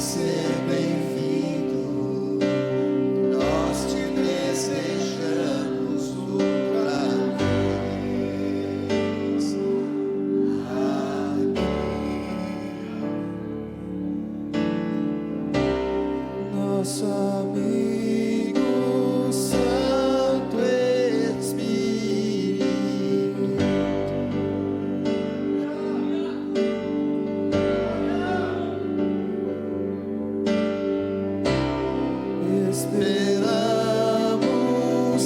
ser bem-vindo, nós te desejamos outra vez aqui. Nosso amigo Santo Espírito, esperamos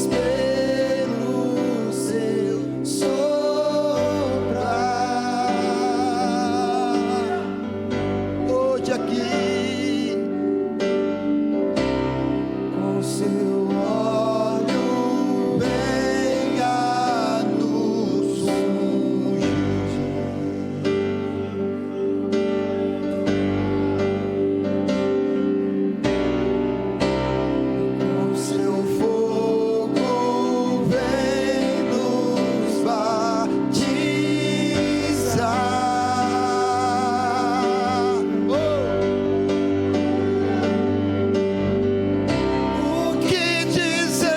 pelo seu soprar hoje aqui, com seu óleo venha nos ungir, com seu fogo vem nos batizar. O que dizer,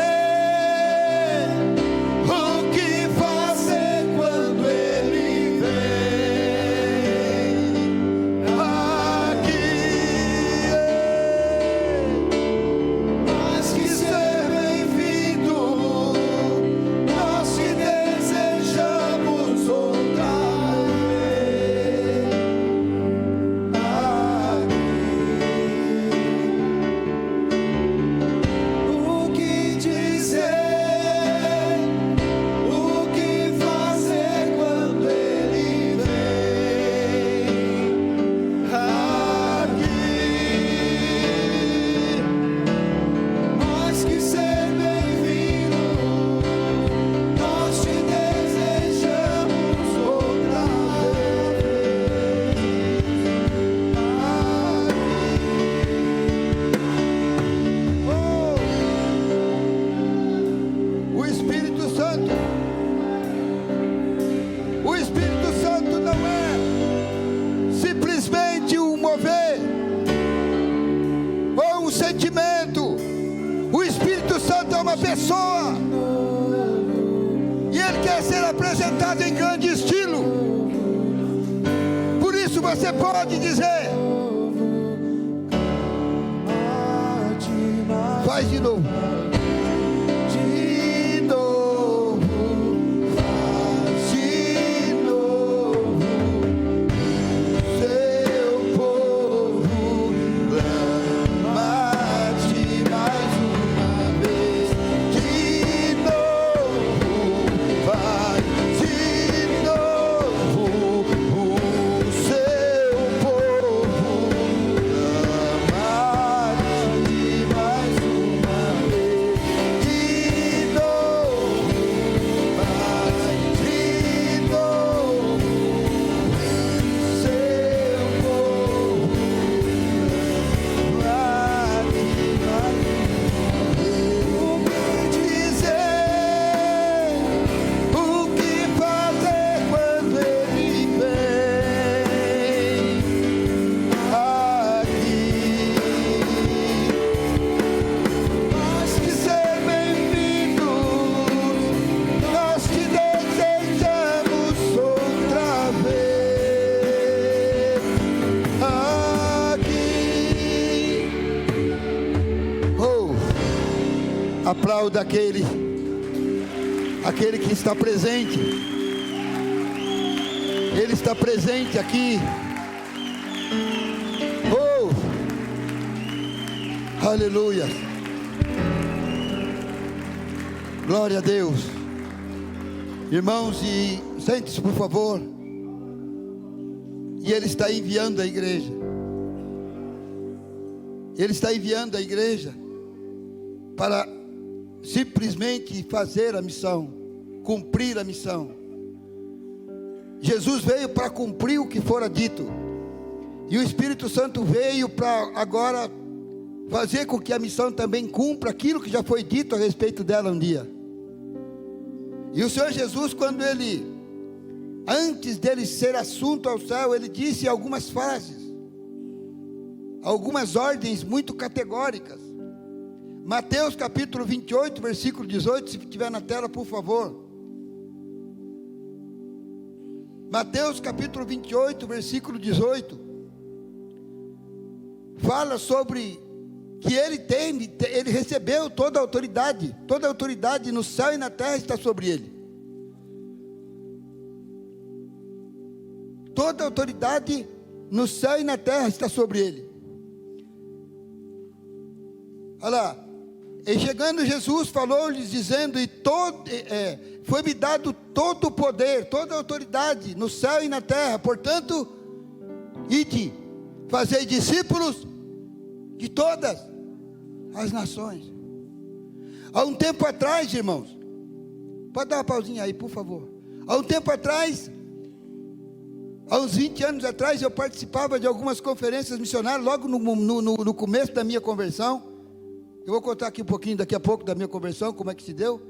o que fazer quando ele vem aqui? Mais que ser bem-vindo, nós te desejamos outra vez aqui. O que dizer, o que fazer quando ele vem aqui? Mais que ser bem-vindo, nós te desejamos outra vez. O Espírito Santo, o Espírito Santo não é simplesmente um mover ou um sentimento. O Espírito Santo é uma pessoa e ele quer ser apresentado em grande estilo. Por isso você pode dizer, faz de novo. De novo, faz de novo, seu povo clama-te mais uma vez. De novo, faz de novo, o seu povo clama-te mais uma vez. De novo, faz de novo, seu povo clama-te mais uma vez. O que dizer, o que fazer quando ele vem aqui? Mais que ser bem-vindos, nós te desejamos outra vez aqui. Oh, aplauda aquele que está presente. Ele está presente aqui. Oh, aleluia. Glória a Deus. Irmãos, e sente-se por favor. E ele está enviando a igreja. Ele está enviando a igreja para simplesmente fazer a missão, cumprir a missão. Jesus veio para cumprir o que fora dito, e o Espírito Santo veio para agora fazer com que a missão também cumpra aquilo que já foi dito a respeito dela um dia. E o Senhor Jesus, quando ele, antes dele ser assunto ao céu, ele disse algumas frases. algumas ordens muito categóricas. Mateus capítulo 28, versículo 18, se tiver na tela, por favor. Mateus capítulo 28, versículo 18, fala sobre que ele recebeu toda a autoridade no céu e na terra está sobre ele. Toda a autoridade no céu e na terra está sobre ele. Olha lá, e chegando Jesus, falou-lhes dizendo, foi-me dado todo o poder, toda a autoridade no céu e na terra, portanto, ide, fazei discípulos de todas as nações. Há um tempo atrás, irmãos, pode dar uma pausinha aí, por favor. Há um tempo atrás, há uns 20 anos atrás, eu participava de algumas conferências missionárias, logo no começo da minha conversão. Eu vou contar aqui um pouquinho daqui a pouco da minha conversão, como é que se deu.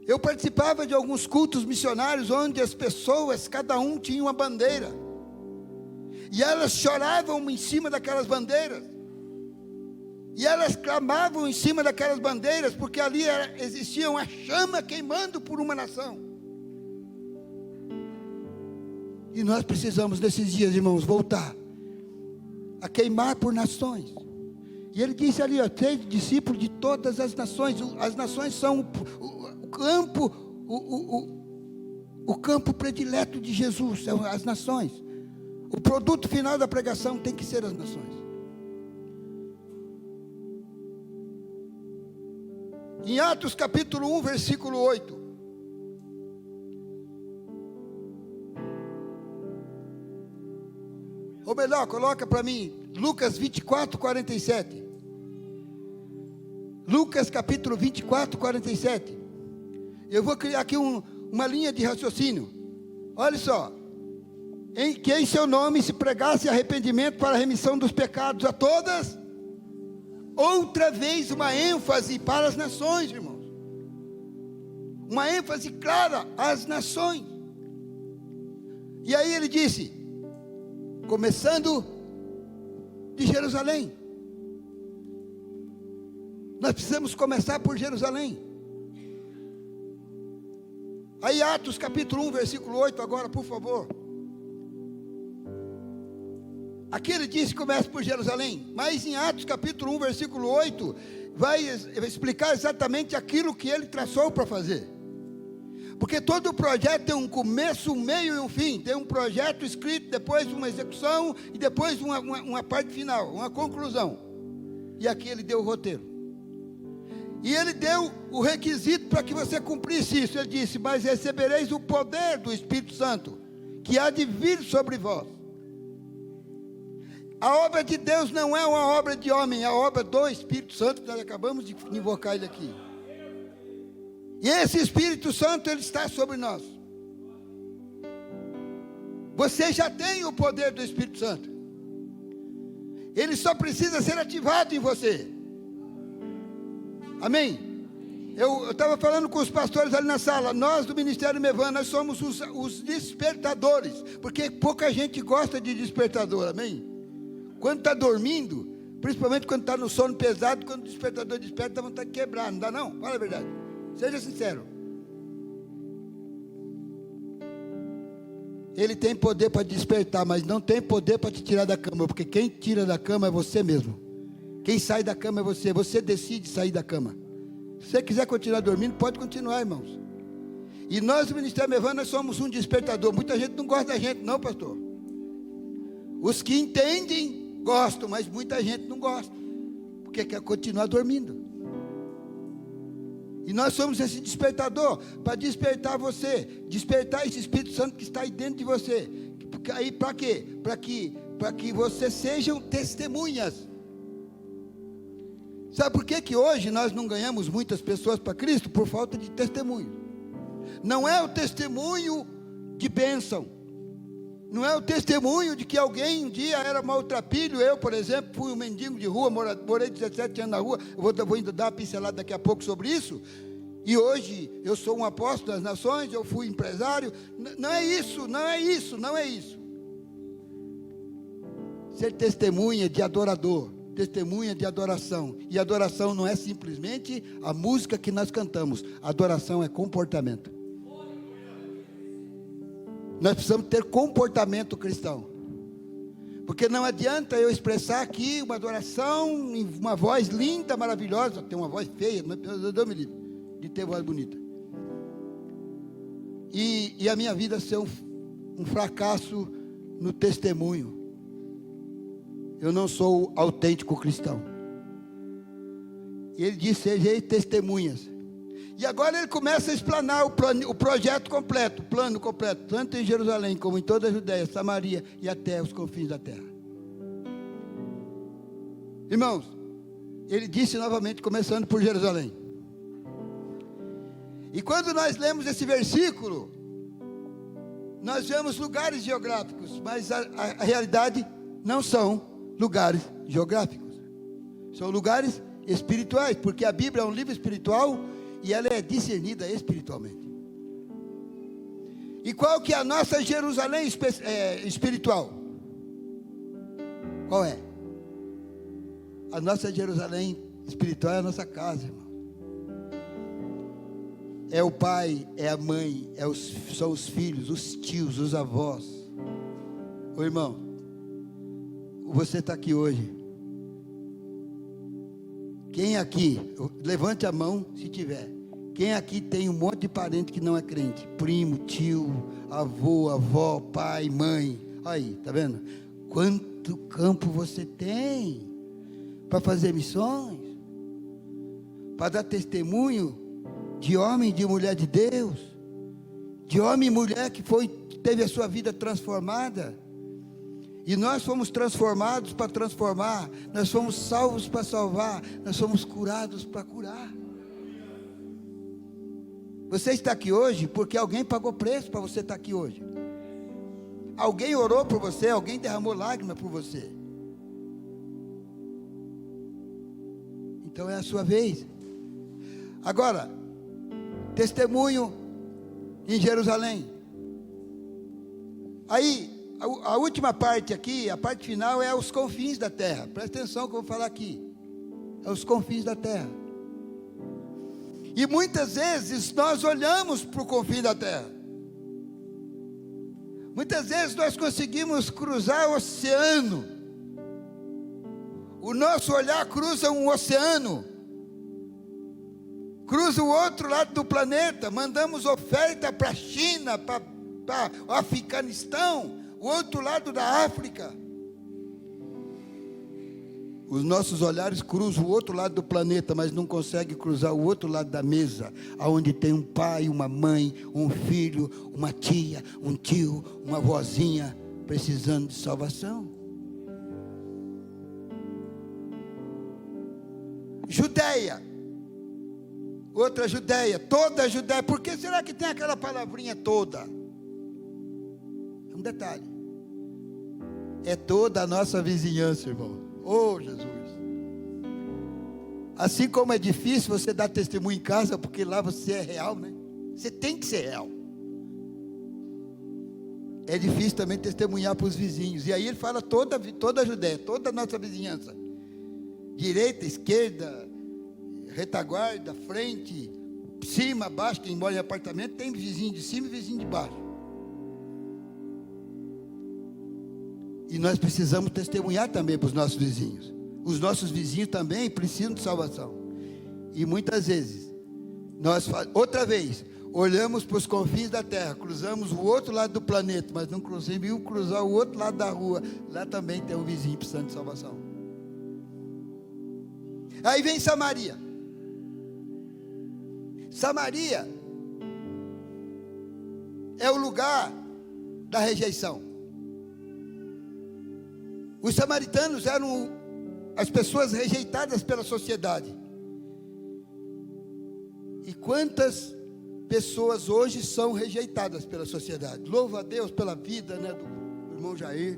Eu participava de alguns cultos missionários, onde as pessoas, cada um tinha uma bandeira, e elas choravam em cima daquelas bandeiras, e elas clamavam em cima daquelas bandeiras, porque ali existia uma chama queimando por uma nação. E nós precisamos nesses dias, irmãos, voltar a queimar por nações. E ele disse ali, sede discípulos de todas as nações. As nações são o campo predileto de Jesus, são as nações. O produto final da pregação tem que ser as nações. Em Atos capítulo 1, versículo 8. Ou melhor, coloca para mim, Lucas 24, 47. Lucas capítulo 24, 47. Eu vou criar aqui uma linha de raciocínio. Olha só. Que em seu nome se pregasse arrependimento para a remissão dos pecados a todas. Outra vez uma ênfase para as nações, irmãos. Uma ênfase clara às nações. E aí ele disse, começando de Jerusalém. Nós precisamos começar por Jerusalém. Aí Atos capítulo 1, versículo 8 agora, por favor. Aqui ele diz que começa por Jerusalém, mas em Atos capítulo 1, versículo 8, vai explicar exatamente aquilo que ele traçou para fazer. Porque todo projeto tem um começo, um meio e um fim. Tem um projeto escrito, depois uma execução e depois uma parte final, uma conclusão. E aqui ele deu o roteiro. E ele deu o requisito para que você cumprisse isso. Ele disse, mas recebereis o poder do Espírito Santo, que há de vir sobre vós. A obra de Deus não é uma obra de homem, é a obra do Espírito Santo, que nós acabamos de invocar ele aqui. E esse Espírito Santo, ele está sobre nós. Você já tem o poder do Espírito Santo. Ele só precisa ser ativado em você. Amém? Eu estava falando com os pastores ali na sala. Nós do Ministério Mevan, nós somos os despertadores. Porque pouca gente gosta de despertador, amém? Quando está dormindo, principalmente quando está no sono pesado, quando o despertador desperta, dá vontade de quebrar, não dá não? Fala a verdade. Seja sincero. Ele tem poder para despertar, mas não tem poder para te tirar da cama, porque quem tira da cama é você mesmo. Quem sai da cama é você. Você decide sair da cama. Se você quiser continuar dormindo, pode continuar, irmãos. E nós do Ministério Mevan, nós somos um despertador. Muita gente não gosta da gente, não, pastor. Os que entendem, gostam, mas muita gente não gosta, porque quer continuar dormindo. E nós somos esse despertador, para despertar você, despertar esse Espírito Santo que está aí dentro de você. Aí para quê? Para que vocês sejam testemunhas. Sabe por que hoje nós não ganhamos muitas pessoas para Cristo? Por falta de testemunho. Não é o testemunho de bênção. Não é o testemunho de que alguém um dia era maltrapilho. Eu, por exemplo, fui um mendigo de rua, morei 17 anos na rua. Eu vou ainda dar uma pincelada daqui a pouco sobre isso. E hoje eu sou um apóstolo das nações, eu fui empresário. Não é isso, não é isso, não é isso. ser testemunha de adorador, testemunha de adoração. E adoração não é simplesmente a música que nós cantamos. Adoração é comportamento. Nós precisamos ter comportamento cristão. Porque não adianta eu expressar aqui uma adoração em uma voz linda, maravilhosa. Tem uma voz feia, Deus me livre de ter voz bonita. E a minha vida ser um fracasso no testemunho. Eu não sou autêntico cristão. E ele diz: sejam testemunhas. E agora ele começa a explanar o projeto completo, o plano completo, tanto em Jerusalém como em toda a Judéia, Samaria e até os confins da terra. Irmãos, ele disse novamente, começando por Jerusalém. E quando nós lemos esse versículo, nós vemos lugares geográficos, mas a realidade não são lugares geográficos, são lugares espirituais, porque a Bíblia é um livro espiritual e ela é discernida espiritualmente. E qual que é a nossa Jerusalém espiritual? Qual é? A nossa Jerusalém espiritual é a nossa casa, irmão. É o pai, é a mãe, são os filhos, os tios, os avós. Ô irmão, você está aqui hoje. Quem aqui, levante a mão se tiver. Quem aqui tem um monte de parente que não é crente? Primo, tio, avô, avó, pai, mãe. Olha aí, tá vendo? Quanto campo você tem para fazer missões, para dar testemunho de homem e de mulher de Deus, de homem e mulher que teve a sua vida transformada. E nós fomos transformados para transformar, nós fomos salvos para salvar, nós fomos curados para curar. Você está aqui hoje porque alguém pagou preço para você estar aqui hoje. Alguém orou por você, alguém derramou lágrimas por você. Então é a sua vez. Agora, testemunho em Jerusalém. Aí, a última parte aqui, a parte final é os confins da terra. Presta atenção que eu vou falar aqui. É os confins da terra. E muitas vezes nós olhamos para o confim da terra. Muitas vezes nós conseguimos cruzar o oceano. O nosso olhar cruza um oceano. Cruza o outro lado do planeta. Mandamos oferta para a China, para o Afeganistão, o outro lado da África. Os nossos olhares cruzam o outro lado do planeta, mas não conseguem cruzar o outro lado da mesa, aonde tem um pai, uma mãe, um filho, uma tia, um tio, uma vozinha precisando de salvação. Judéia, outra Judéia, toda a Judéia. Por que será que tem aquela palavrinha toda? É um detalhe. É toda a nossa vizinhança, irmão. Oh, Jesus. Assim como é difícil você dar testemunho em casa, porque lá você é real, né? Você tem que ser real. É difícil também testemunhar para os vizinhos. E aí ele fala toda a Judéia, toda a nossa vizinhança. Direita, esquerda, retaguarda, frente, cima, baixo. Quem mora em apartamento tem vizinho de cima e vizinho de baixo. E nós precisamos testemunhar também para os nossos vizinhos. Os nossos vizinhos também precisam de salvação. E muitas vezes, outra vez, olhamos para os confins da terra, cruzamos o outro lado do planeta, mas não conseguimos cruzar o outro lado da rua. Lá também tem um vizinho precisando de salvação. Aí vem Samaria. Samaria é o lugar da rejeição. Os samaritanos eram as pessoas rejeitadas pela sociedade. E quantas pessoas hoje são rejeitadas pela sociedade? Louvo a Deus pela vida, né, do irmão Jair,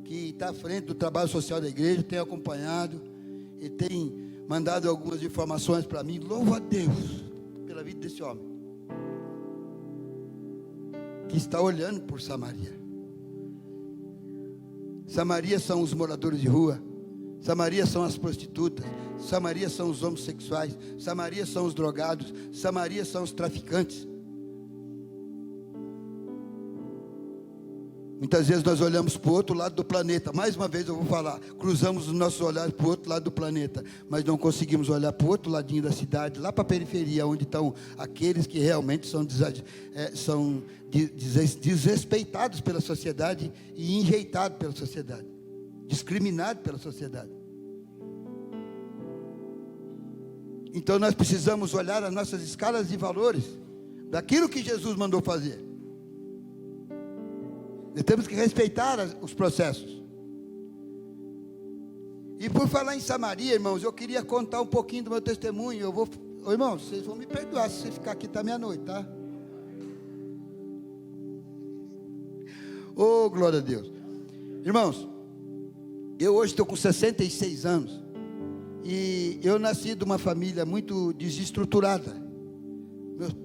que está à frente do trabalho social da igreja, tem acompanhado e tem mandado algumas informações para mim. Louvo a Deus pela vida desse homem, que está olhando por Samaria. Samaria são os moradores de rua. Samaria são as prostitutas. Samaria são os homossexuais. Samaria são os drogados. Samaria são os traficantes. Muitas vezes nós olhamos para o outro lado do planeta. Mais uma vez eu vou falar. Cruzamos os nossos olhares para o outro lado do planeta. Mas não conseguimos olhar para o outro ladinho da cidade. Lá para a periferia, onde estão aqueles que realmente são desrespeitados pela sociedade e enjeitados pela sociedade. Discriminados pela sociedade. Então nós precisamos olhar as nossas escalas de valores. Daquilo que Jesus mandou fazer. Nós temos que respeitar os processos. E por falar em Samaria, irmãos, eu queria contar um pouquinho do meu testemunho. Irmãos, vocês vão me perdoar se você ficar aqui até meia-noite, tá? Oh, glória a Deus. Irmãos, eu hoje estou com 66 anos. E eu nasci de uma família muito desestruturada.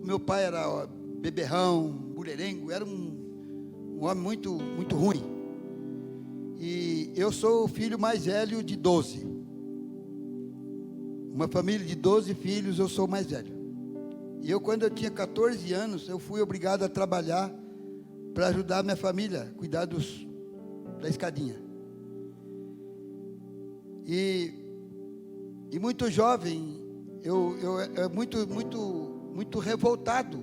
Meu pai era beberrão, mulherengo, era um homem muito, muito ruim. E eu sou o filho mais velho de 12. Uma família de 12 filhos, eu sou o mais velho. E eu, quando eu tinha 14 anos, eu fui obrigado a trabalhar para ajudar a minha família, cuidar da escadinha. E muito jovem, eu muito revoltado.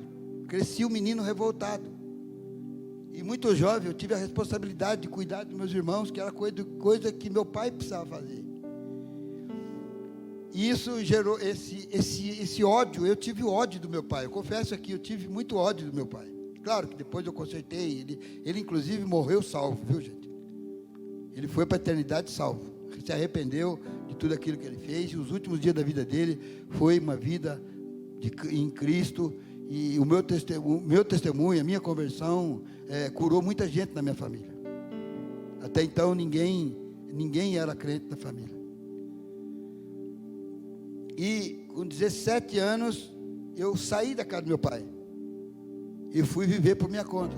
Cresci um menino revoltado. E muito jovem, eu tive a responsabilidade de cuidar dos meus irmãos, que era coisa que meu pai precisava fazer. E isso gerou esse ódio. Eu tive ódio do meu pai. Eu confesso aqui, eu tive muito ódio do meu pai. Claro que depois eu consertei. Ele inclusive morreu salvo, viu, gente? Ele foi para a eternidade salvo. Se arrependeu de tudo aquilo que ele fez. E os últimos dias da vida dele foi uma vida em Cristo. E o meu testemunho, a minha conversão, curou muita gente na minha família. Até então ninguém era crente na família. E com 17 anos eu saí da casa do meu pai e fui viver por minha conta.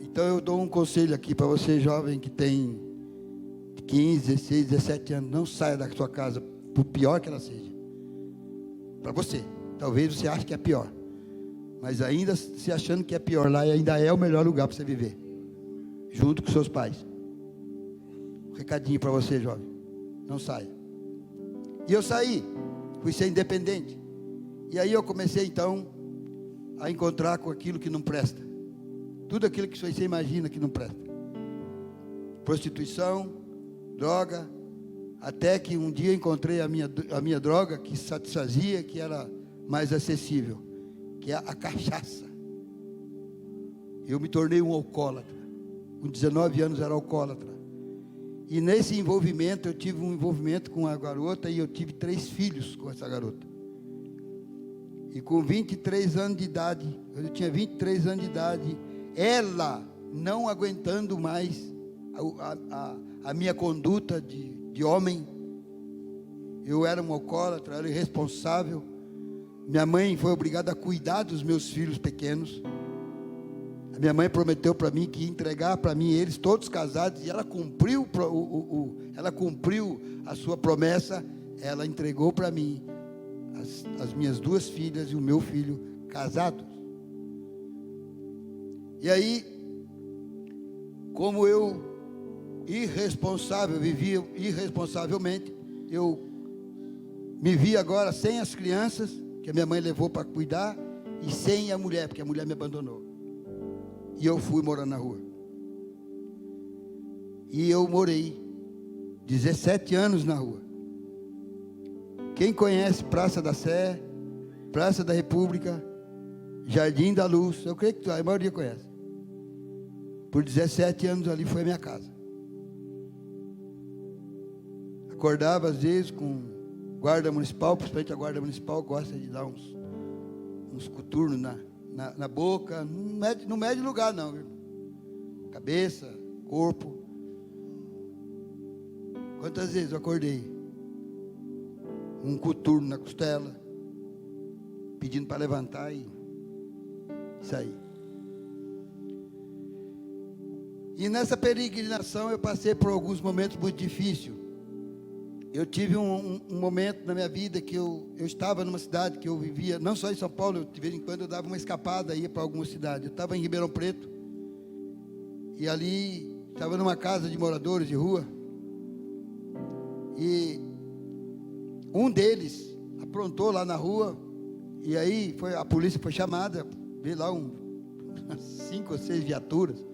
Então eu dou um conselho aqui para você jovem que tem 15, 16, 17 anos: não saia da sua casa, por pior que ela seja, para você. Talvez você ache que é pior, mas ainda se achando que é pior lá, ainda é o melhor lugar para você viver, junto com seus pais. Um recadinho para você, jovem: não saia. E eu saí, fui ser independente. E aí eu comecei então a encontrar com aquilo que não presta. Tudo aquilo que você imagina que não presta. Prostituição, droga. Até que um dia encontrei a minha droga que satisfazia, que era mais acessível, que é a cachaça. Eu me tornei um alcoólatra. Com 19 anos era alcoólatra. E nesse envolvimento, eu tive um envolvimento com a garota, e eu tive 3 filhos com essa garota. E com 23 anos de idade, eu tinha 23 anos de idade, ela não aguentando mais a minha conduta de homem. Eu era um alcoólatra, era irresponsável. Minha mãe foi obrigada a cuidar dos meus filhos pequenos. A minha mãe prometeu para mim que ia entregar para mim eles todos casados, e ela cumpriu a sua promessa. Ela entregou para mim as minhas 2 filhas e o meu filho casados. E aí, como eu vivia irresponsavelmente, eu me vi agora sem as crianças que a minha mãe levou para cuidar, e sem a mulher, porque a mulher me abandonou. E eu fui morar na rua. E eu morei 17 anos na rua. Quem conhece Praça da Sé, Praça da República, Jardim da Luz, eu creio que a maioria conhece. Por 17 anos ali foi a minha casa. Acordava às vezes com guarda municipal, principalmente a guarda municipal gosta de dar uns coturnos na boca. Não mede lugar não, viu? Cabeça, corpo. Quantas vezes eu acordei? Um coturno na costela, pedindo para levantar e sair. E nessa peregrinação eu passei por alguns momentos muito difíceis. Eu tive um momento na minha vida que eu estava numa cidade que eu vivia, não só em São Paulo, de vez em quando eu dava uma escapada, ia para alguma cidade. Eu estava em Ribeirão Preto, e ali estava numa casa de moradores de rua, e um deles aprontou lá na rua, e aí a polícia foi chamada, veio lá 5 ou 6 viaturas,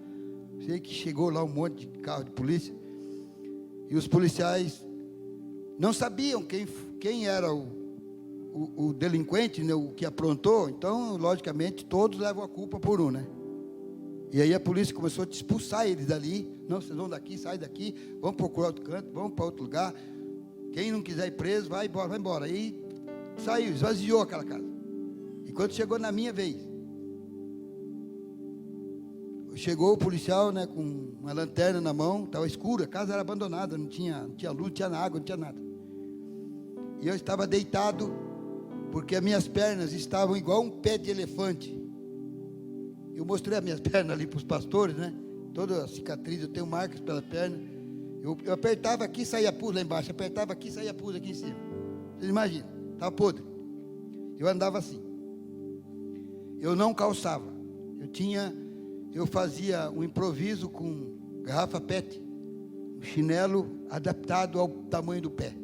sei que chegou lá um monte de carro de polícia, e os policiais não sabiam quem era o delinquente, né, o que aprontou. Então, logicamente, todos levam a culpa por um, né? E aí a polícia começou a expulsar eles dali. Não, vocês vão daqui, sai daqui, vamos procurar outro canto, vamos para outro lugar. Quem não quiser ir preso, vai embora, vai embora. Aí saiu, esvaziou aquela casa. E quando chegou na minha vez, chegou o policial, né, com uma lanterna na mão, estava escuro, a casa era abandonada, não tinha luz, não tinha água, não tinha nada. E eu estava deitado, porque as minhas pernas estavam igual um pé de elefante. Eu mostrei as minhas pernas ali para os pastores, né? Toda a cicatriz, eu tenho marcas pela perna. Eu apertava aqui, saía pus lá embaixo, apertava aqui, saía pus aqui em cima. Vocês imaginam? Estava podre. Eu andava assim. Eu não calçava. Eu fazia um improviso com garrafa PET, um chinelo adaptado ao tamanho do pé,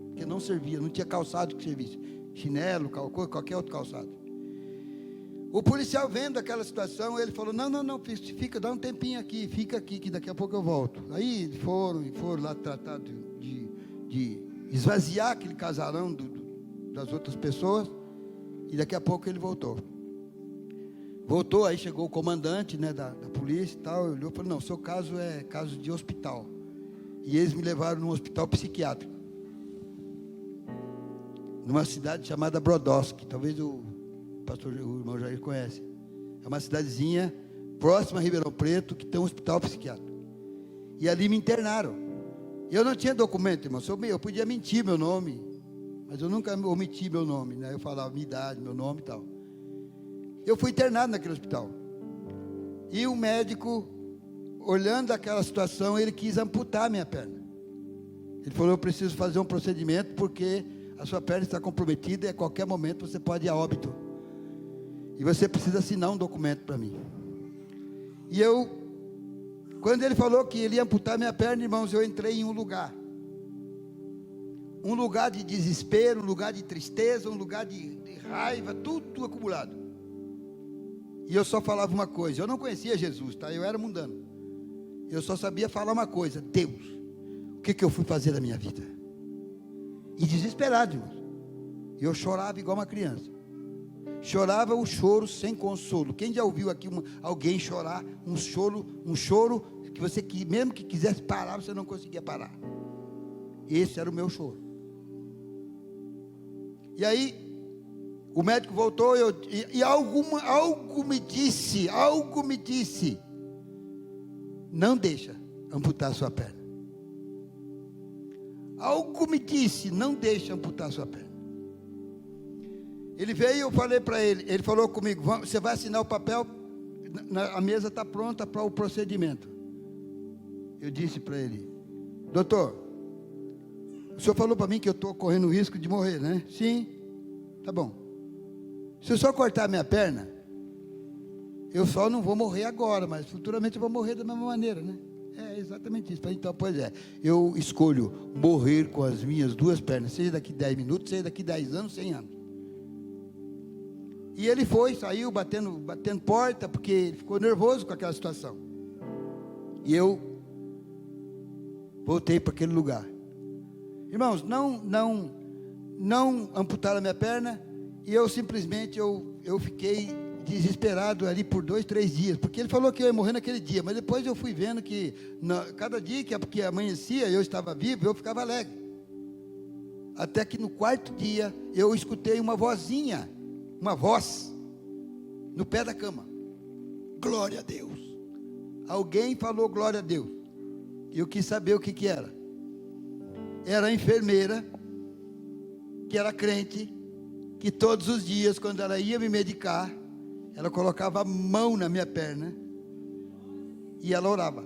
porque não servia, não tinha calçado que servisse, chinelo, qualquer outro calçado. O policial vendo aquela situação, ele falou, não, fica, dá um tempinho aqui, fica aqui, que daqui a pouco eu volto. Aí foram lá tratar de esvaziar aquele casarão das outras pessoas, e daqui a pouco ele voltou. Aí chegou o comandante, né, da polícia e tal, olhou e falou, não, seu caso é caso de hospital. E eles me levaram num hospital psiquiátrico, numa cidade chamada Brodowski, talvez o irmão Jair conhece. É uma cidadezinha próxima a Ribeirão Preto, que tem um hospital psiquiátrico. E ali me internaram. Eu não tinha documento, irmão, eu podia mentir meu nome, mas eu nunca omiti meu nome, né? Eu falava minha idade, meu nome e tal. Eu fui internado naquele hospital. E o médico, olhando aquela situação, ele quis amputar a minha perna. Ele falou, eu preciso fazer um procedimento, porque a sua perna está comprometida e a qualquer momento você pode ir a óbito. E você precisa assinar um documento para mim. E quando ele falou que ele ia amputar minha perna, irmãos, eu entrei em um lugar. Um lugar de desespero, um lugar de tristeza, um lugar de raiva, tudo acumulado. E eu só falava uma coisa, eu não conhecia Jesus, tá? Eu era mundano. Eu só sabia falar uma coisa, Deus, o que eu fui fazer da minha vida? E desesperado, irmãos. Eu chorava igual uma criança. Chorava o choro sem consolo. Quem já ouviu aqui alguém chorar, um choro que mesmo que quisesse parar, você não conseguia parar? Esse era o meu choro. E aí, o médico voltou e algo me disse, não deixa amputar a sua perna. Algo me disse, não deixa amputar a sua perna. Ele veio e eu falei para ele falou comigo, você vai assinar o papel, a mesa está pronta para o procedimento. Eu disse para ele, doutor, o senhor falou para mim que eu estou correndo o risco de morrer, né? Sim, tá bom. Se eu só cortar minha perna, eu só não vou morrer agora, mas futuramente eu vou morrer da mesma maneira, né? É exatamente isso. Então, pois é, eu escolho morrer com as minhas duas pernas, seja daqui 10 minutos, seja daqui 10 anos, 100 anos. E ele saiu batendo porta, porque ele ficou nervoso com aquela situação. E eu voltei para aquele lugar. Irmãos, não amputaram a minha perna, e eu simplesmente, eu fiquei desesperado ali por 2, 3 dias, porque ele falou que eu ia morrer naquele dia, mas depois eu fui vendo que, cada dia que amanhecia, eu estava vivo, eu ficava alegre. Até que no 4º dia, eu escutei uma vozinha, uma voz, no pé da cama. Glória a Deus. Alguém falou glória a Deus. E eu quis saber o que era. Era a enfermeira, que era crente, que todos os dias, quando ela ia me medicar, ela colocava a mão na minha perna, e ela orava.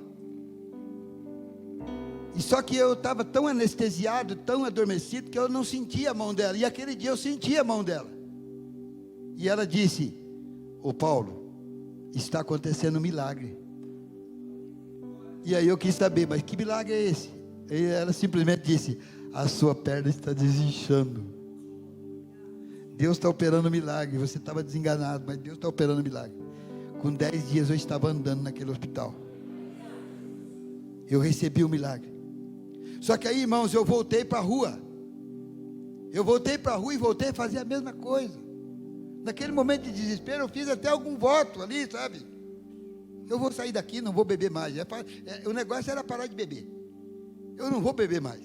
E só que eu estava tão anestesiado, tão adormecido, que eu não sentia a mão dela. E aquele dia eu senti a mão dela. E ela disse: ô Paulo, está acontecendo um milagre. E aí eu quis saber, mas que milagre é esse? E ela simplesmente disse: a sua perna está desinchando. Deus está operando um milagre. Você estava desenganado, mas Deus está operando um milagre. Com 10 dias eu estava andando naquele hospital. Eu recebi o milagre. Só que aí, irmãos, eu voltei para a rua. Eu voltei para a rua e voltei a fazer a mesma coisa. Naquele momento de desespero, eu fiz até algum voto ali, sabe? Eu vou sair daqui, não vou beber mais. O negócio era parar de beber. Eu não vou beber mais.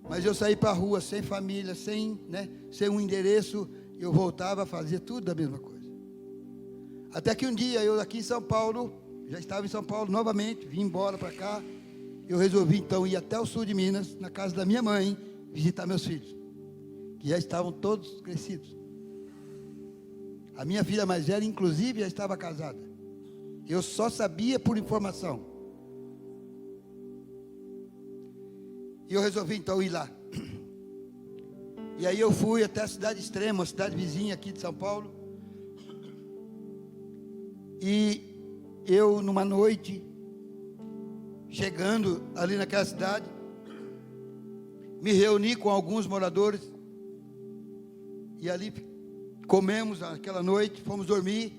Mas eu saí para a rua, sem família, sem um endereço. Eu voltava a fazer tudo a mesma coisa. Até que um dia, eu aqui em São Paulo, já estava em São Paulo novamente, vim embora para cá. Eu resolvi então ir até o sul de Minas, na casa da minha mãe, visitar meus filhos, que já estavam todos crescidos. A minha filha mais velha, inclusive, já estava casada. Eu só sabia por informação. E eu resolvi então ir lá. E aí eu fui até a cidade extrema, uma cidade vizinha aqui de São Paulo. E eu, numa noite, chegando ali naquela cidade, me reuni com alguns moradores. E ali comemos aquela noite, fomos dormir.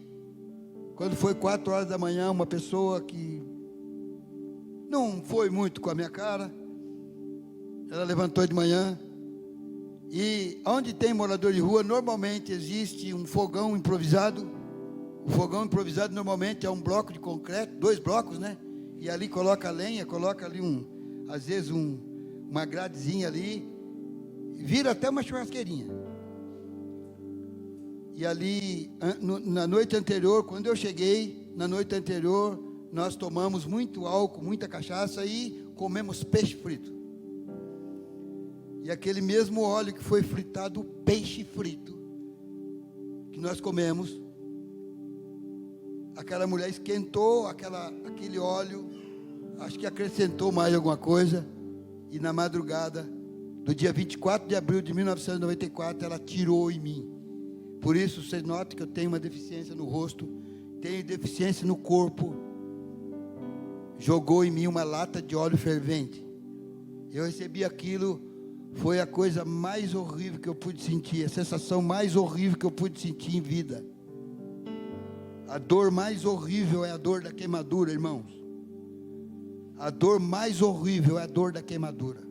Quando foi 4 horas da manhã, uma pessoa que não foi muito com a minha cara, ela levantou de manhã. E onde tem morador de rua, normalmente existe um fogão improvisado. O fogão improvisado normalmente é um bloco de concreto, 2 blocos, né? E ali coloca a lenha, coloca ali às vezes uma gradezinha ali, vira até uma churrasqueirinha. E ali, na noite anterior, quando eu cheguei, na noite anterior, nós tomamos muito álcool, muita cachaça e comemos peixe frito. E aquele mesmo óleo que foi fritado, o peixe frito, que nós comemos, aquela mulher esquentou aquele óleo, acho que acrescentou mais alguma coisa, e na madrugada do dia 24 de abril de 1994, ela tirou em mim. Por isso, vocês notam que eu tenho uma deficiência no rosto, tenho deficiência no corpo. Jogou em mim uma lata de óleo fervente. Eu recebi aquilo, foi a coisa mais horrível que eu pude sentir, a sensação mais horrível que eu pude sentir em vida. A dor mais horrível é a dor da queimadura, irmãos. A dor mais horrível é a dor da queimadura.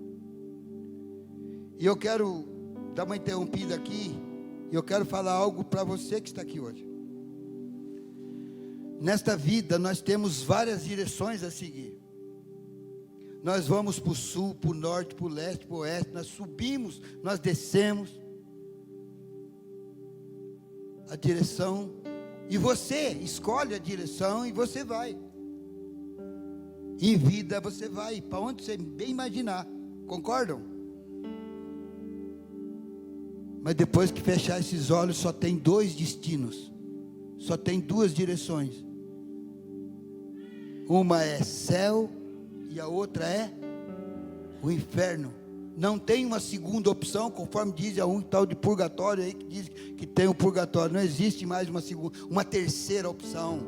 E eu quero dar uma interrompida aqui. E eu quero falar algo para você que está aqui hoje. Nesta vida nós temos várias direções a seguir. Nós vamos para o sul, para o norte, para o leste, para o oeste. Nós subimos, nós descemos. A direção. E você escolhe a direção e você vai. Em vida você vai para onde você bem imaginar. Concordam? Mas depois que fechar esses olhos, só tem 2 destinos. Só tem 2 direções. Uma é céu e a outra é o inferno. Não tem uma segunda opção, conforme diz um tal de purgatório aí que diz que tem o purgatório. Não existe mais uma terceira opção.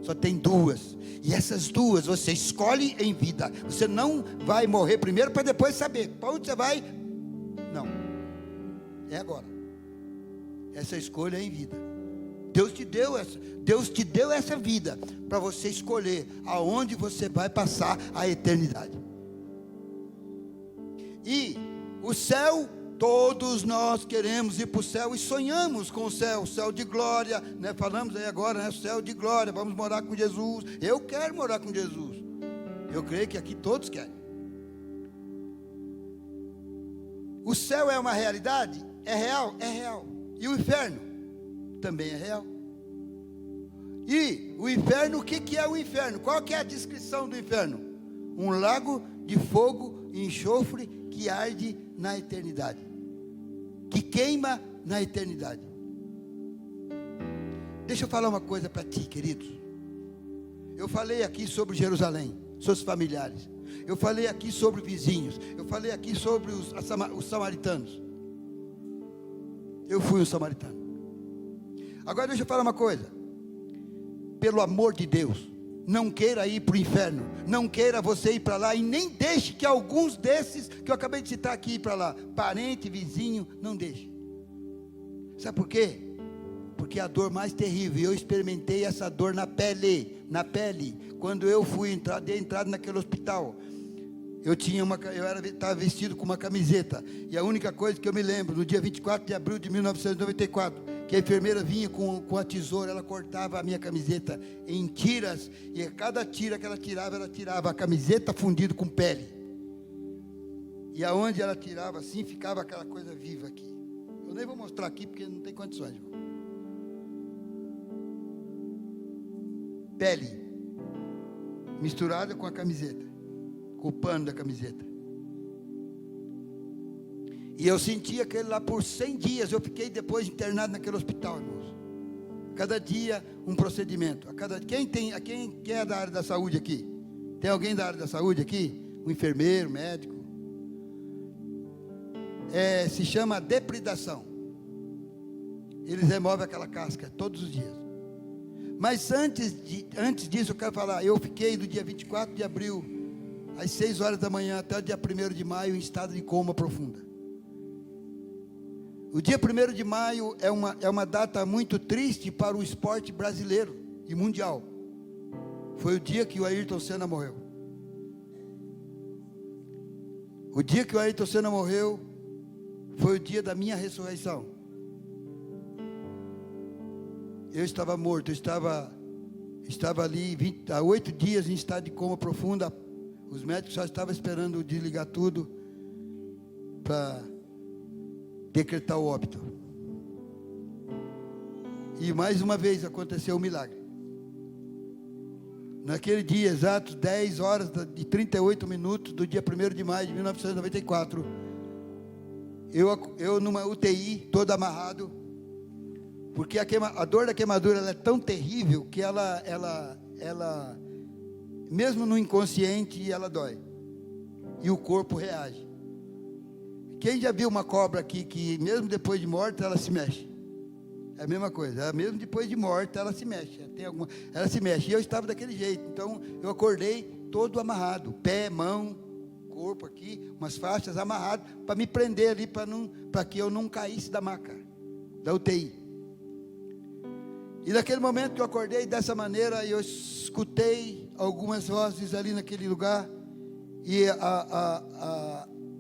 Só tem 2. E essas 2 você escolhe em vida. Você não vai morrer primeiro para depois saber para onde você vai. Não. É agora. Essa escolha é em vida. Deus te deu essa vida para você escolher aonde você vai passar a eternidade. E o céu, todos nós queremos ir para o céu e sonhamos com o céu de glória, né? Falamos aí agora, né? Céu de glória, vamos morar com Jesus. Eu quero morar com Jesus. Eu creio que aqui todos querem. O céu é uma realidade? É real? É real. E o inferno? Também é real. E o inferno, o que é o inferno? Qual que é a descrição do inferno? Um lago de fogo e enxofre que arde na eternidade, que queima na eternidade. Deixa eu falar uma coisa para ti, queridos. Eu falei aqui sobre Jerusalém, seus familiares. Eu falei aqui sobre vizinhos. Eu falei aqui sobre os samaritanos. Eu fui um samaritano. Agora deixa eu falar uma coisa. Pelo amor de Deus, não queira ir para o inferno. Não queira você ir para lá. E nem deixe que alguns desses que eu acabei de citar aqui ir para lá. Parente, vizinho, não deixe. Sabe por quê? Porque é a dor mais terrível. Eu experimentei essa dor na pele. Quando eu dei entrada naquele hospital. Eu estava vestido com uma camiseta. E a única coisa que eu me lembro, no dia 24 de abril de 1994, que a enfermeira vinha com a tesoura, ela cortava a minha camiseta em tiras. E a cada tira que ela tirava a camiseta fundida com pele. E aonde ela tirava assim, ficava aquela coisa viva aqui. Eu nem vou mostrar aqui, porque não tem condições, irmão. Pele misturada com a camiseta, com o pano da camiseta. E eu senti aquele lá por 100 dias. Eu fiquei depois internado naquele hospital, irmãos. Cada dia um procedimento. Quem é da área da saúde aqui? Tem alguém da área da saúde aqui? Um enfermeiro, médico? Se chama depredação. Eles removem aquela casca todos os dias. Mas antes disso eu quero falar. Eu fiquei do dia 24 de abril às 6 horas da manhã até o dia 1º de maio em estado de coma profunda. O dia 1º de maio é uma data muito triste para o esporte brasileiro e mundial. Foi o dia que o Ayrton Senna morreu. O dia que o Ayrton Senna morreu foi o dia da minha ressurreição. Eu estava morto, eu estava ali há 8 dias em estado de coma profunda. Os médicos só estavam esperando desligar tudo para decretar o óbito. E mais uma vez aconteceu um milagre. Naquele dia, exatos 10 horas e 38 minutos do dia 1º de maio de 1994, eu numa UTI, todo amarrado, porque a dor da queimadura ela é tão terrível que ela mesmo no inconsciente, ela dói. E o corpo reage. Quem já viu uma cobra aqui que mesmo depois de morta ela se mexe? É a mesma coisa. Mesmo depois de morta ela se mexe. Ela se mexe. E eu estava daquele jeito. Então eu acordei todo amarrado. Pé, mão, corpo aqui, umas faixas amarradas para me prender ali, para que eu não caísse da maca, da UTI. E naquele momento que eu acordei dessa maneira, eu escutei algumas vozes ali naquele lugar. E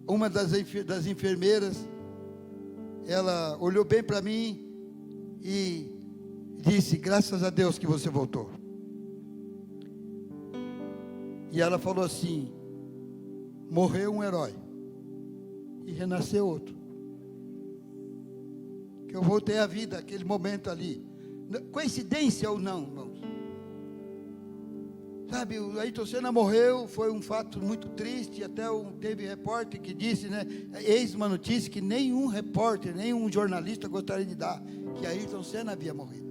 uma das enfermeiras, ela olhou bem para mim e disse: graças a Deus que você voltou. E ela falou assim: morreu um herói e renasceu outro. Que eu voltei à vida naquele momento ali. Coincidência ou não, irmãos? Sabe, o Ayrton Senna morreu, foi um fato muito triste. Até teve repórter que disse, né? Eis uma notícia que nenhum repórter, nenhum jornalista gostaria de dar, que Ayrton Senna havia morrido.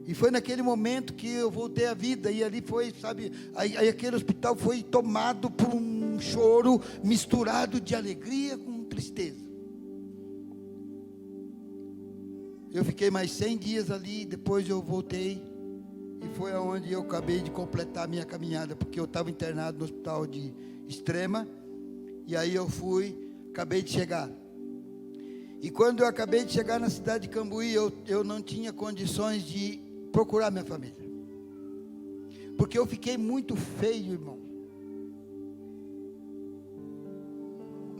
E foi naquele momento que eu voltei à vida. E ali foi, sabe, aí aquele hospital foi tomado por um choro misturado de alegria com tristeza. Eu fiquei mais 100 dias ali, depois eu voltei, e foi aonde eu acabei de completar a minha caminhada, porque eu estava internado no hospital de Extrema, e aí eu acabei de chegar. E quando eu acabei de chegar na cidade de Cambuí, eu não tinha condições de procurar minha família, porque eu fiquei muito feio, irmão.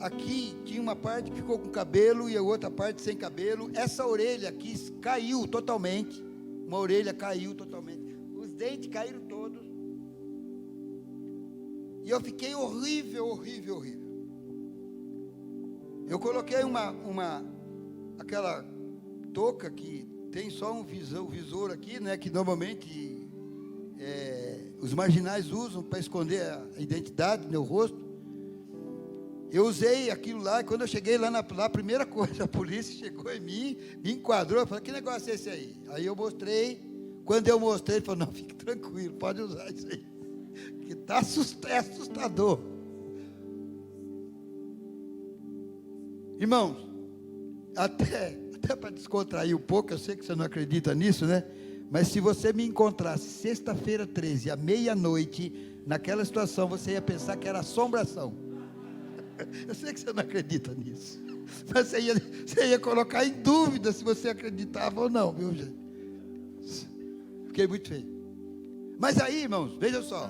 Aqui tinha uma parte que ficou com cabelo e a outra parte sem cabelo. Essa orelha aqui caiu totalmente. Uma orelha caiu totalmente. Os dentes caíram todos. E eu fiquei horrível. Eu coloquei aquela touca que tem só um visor aqui, né? Que normalmente os marginais usam para esconder a identidade, meu rosto. Eu usei aquilo lá, e quando eu cheguei lá, a primeira coisa, a polícia chegou em mim, me enquadrou, falou: que negócio é esse aí? Aí eu mostrei. Quando eu mostrei, ele falou: não, fique tranquilo, pode usar isso aí. que é assustador. Irmãos, até para descontrair um pouco, eu sei que você não acredita nisso, né? Mas se você me encontrasse sexta-feira 13, à meia-noite, naquela situação, você ia pensar que era assombração. Eu sei que você não acredita nisso, mas você ia colocar em dúvida se você acreditava ou não, viu, gente? Fiquei muito feio. Mas aí, irmãos, vejam só.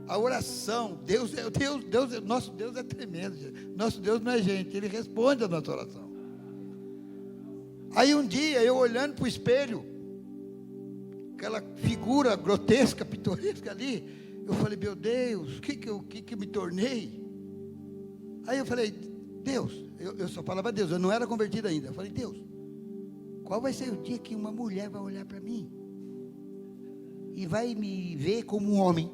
A oração, nosso Deus é tremendo, gente. Nosso Deus não é gente, Ele responde a nossa oração. Aí um dia, eu olhando para o espelho, aquela figura grotesca, pitoresca ali, eu falei, meu Deus, o que me tornei? Aí eu falei, Deus, eu só falava Deus, eu não era convertido ainda. Eu falei, Deus, qual vai ser o dia que uma mulher vai olhar para mim e vai me ver como um homem?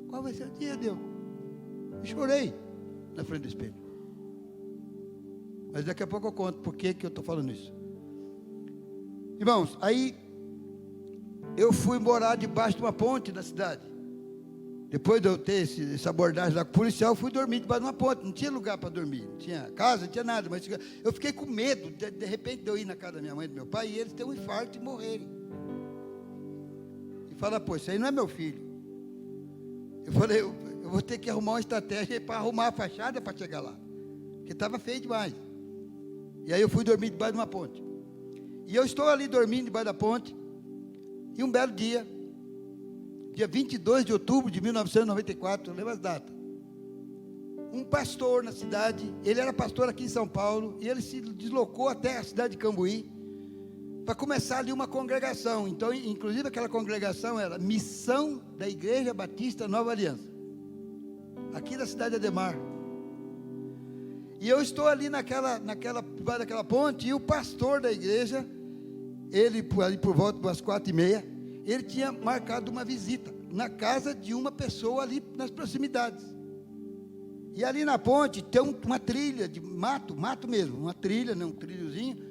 Qual vai ser o dia, Deus? E chorei na frente do espelho. Mas daqui a pouco eu conto por que eu estou falando isso. Irmãos, aí eu fui morar debaixo de uma ponte na cidade. Depois de eu ter essa abordagem lá com o policial, eu fui dormir debaixo de uma ponte. Não tinha lugar para dormir, não tinha casa, não tinha nada. Mas eu fiquei com medo, de repente, de eu ir na casa da minha mãe e do meu pai, e eles terem um infarto e morrerem. E falar, pô, isso aí não é meu filho. Eu falei, eu vou ter que arrumar uma estratégia para arrumar a fachada para chegar lá. Porque estava feio demais. E aí eu fui dormir debaixo de uma ponte. E eu estou ali dormindo debaixo da ponte. E um belo dia 22 de outubro de 1994, eu lembro as datas. Um pastor na cidade, ele era pastor aqui em São Paulo, e ele se deslocou até a cidade de Cambuí, para começar ali uma congregação. Então, inclusive aquela congregação era Missão da Igreja Batista Nova Aliança, aqui da cidade de Ademar. E eu estou ali naquela ponte, e o pastor da igreja, ele ali por volta das 4h30, ele tinha marcado uma visita na casa de uma pessoa ali nas proximidades. E ali na ponte tem uma trilha de mato mesmo, uma trilha, né, um trilhozinho.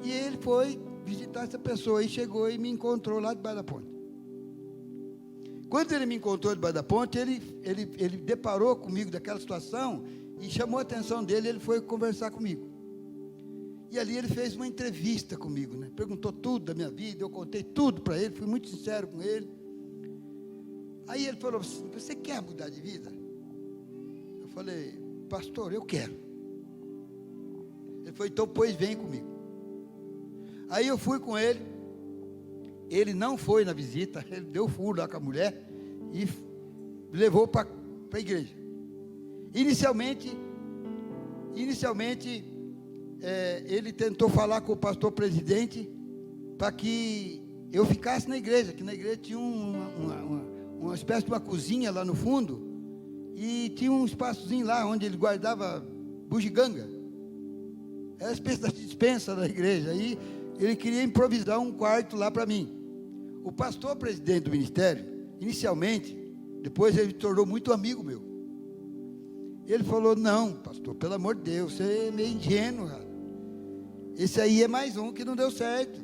E ele foi visitar essa pessoa e chegou e me encontrou lá debaixo da ponte. Quando ele me encontrou debaixo da ponte, ele deparou comigo daquela situação e chamou a atenção dele, ele foi conversar comigo. E ali ele fez uma entrevista comigo, né? Perguntou tudo da minha vida, eu contei tudo para ele, fui muito sincero com ele. Aí ele falou assim, você quer mudar de vida? Eu falei, pastor, eu quero. Ele falou, então pois vem comigo. Aí eu fui com ele, ele não foi na visita, ele deu furo lá com a mulher e levou para a igreja. Inicialmente, ele tentou falar com o pastor presidente para que eu ficasse na igreja, que na igreja tinha uma espécie de uma cozinha lá no fundo, e tinha um espaçozinho lá onde ele guardava bugiganga. Era uma espécie de dispensa da igreja. Aí ele queria improvisar um quarto lá para mim. O pastor presidente do ministério, inicialmente, depois ele se tornou muito amigo meu. Ele falou, não, pastor, pelo amor de Deus, você é meio ingênuo, cara. Esse aí é mais um que não deu certo.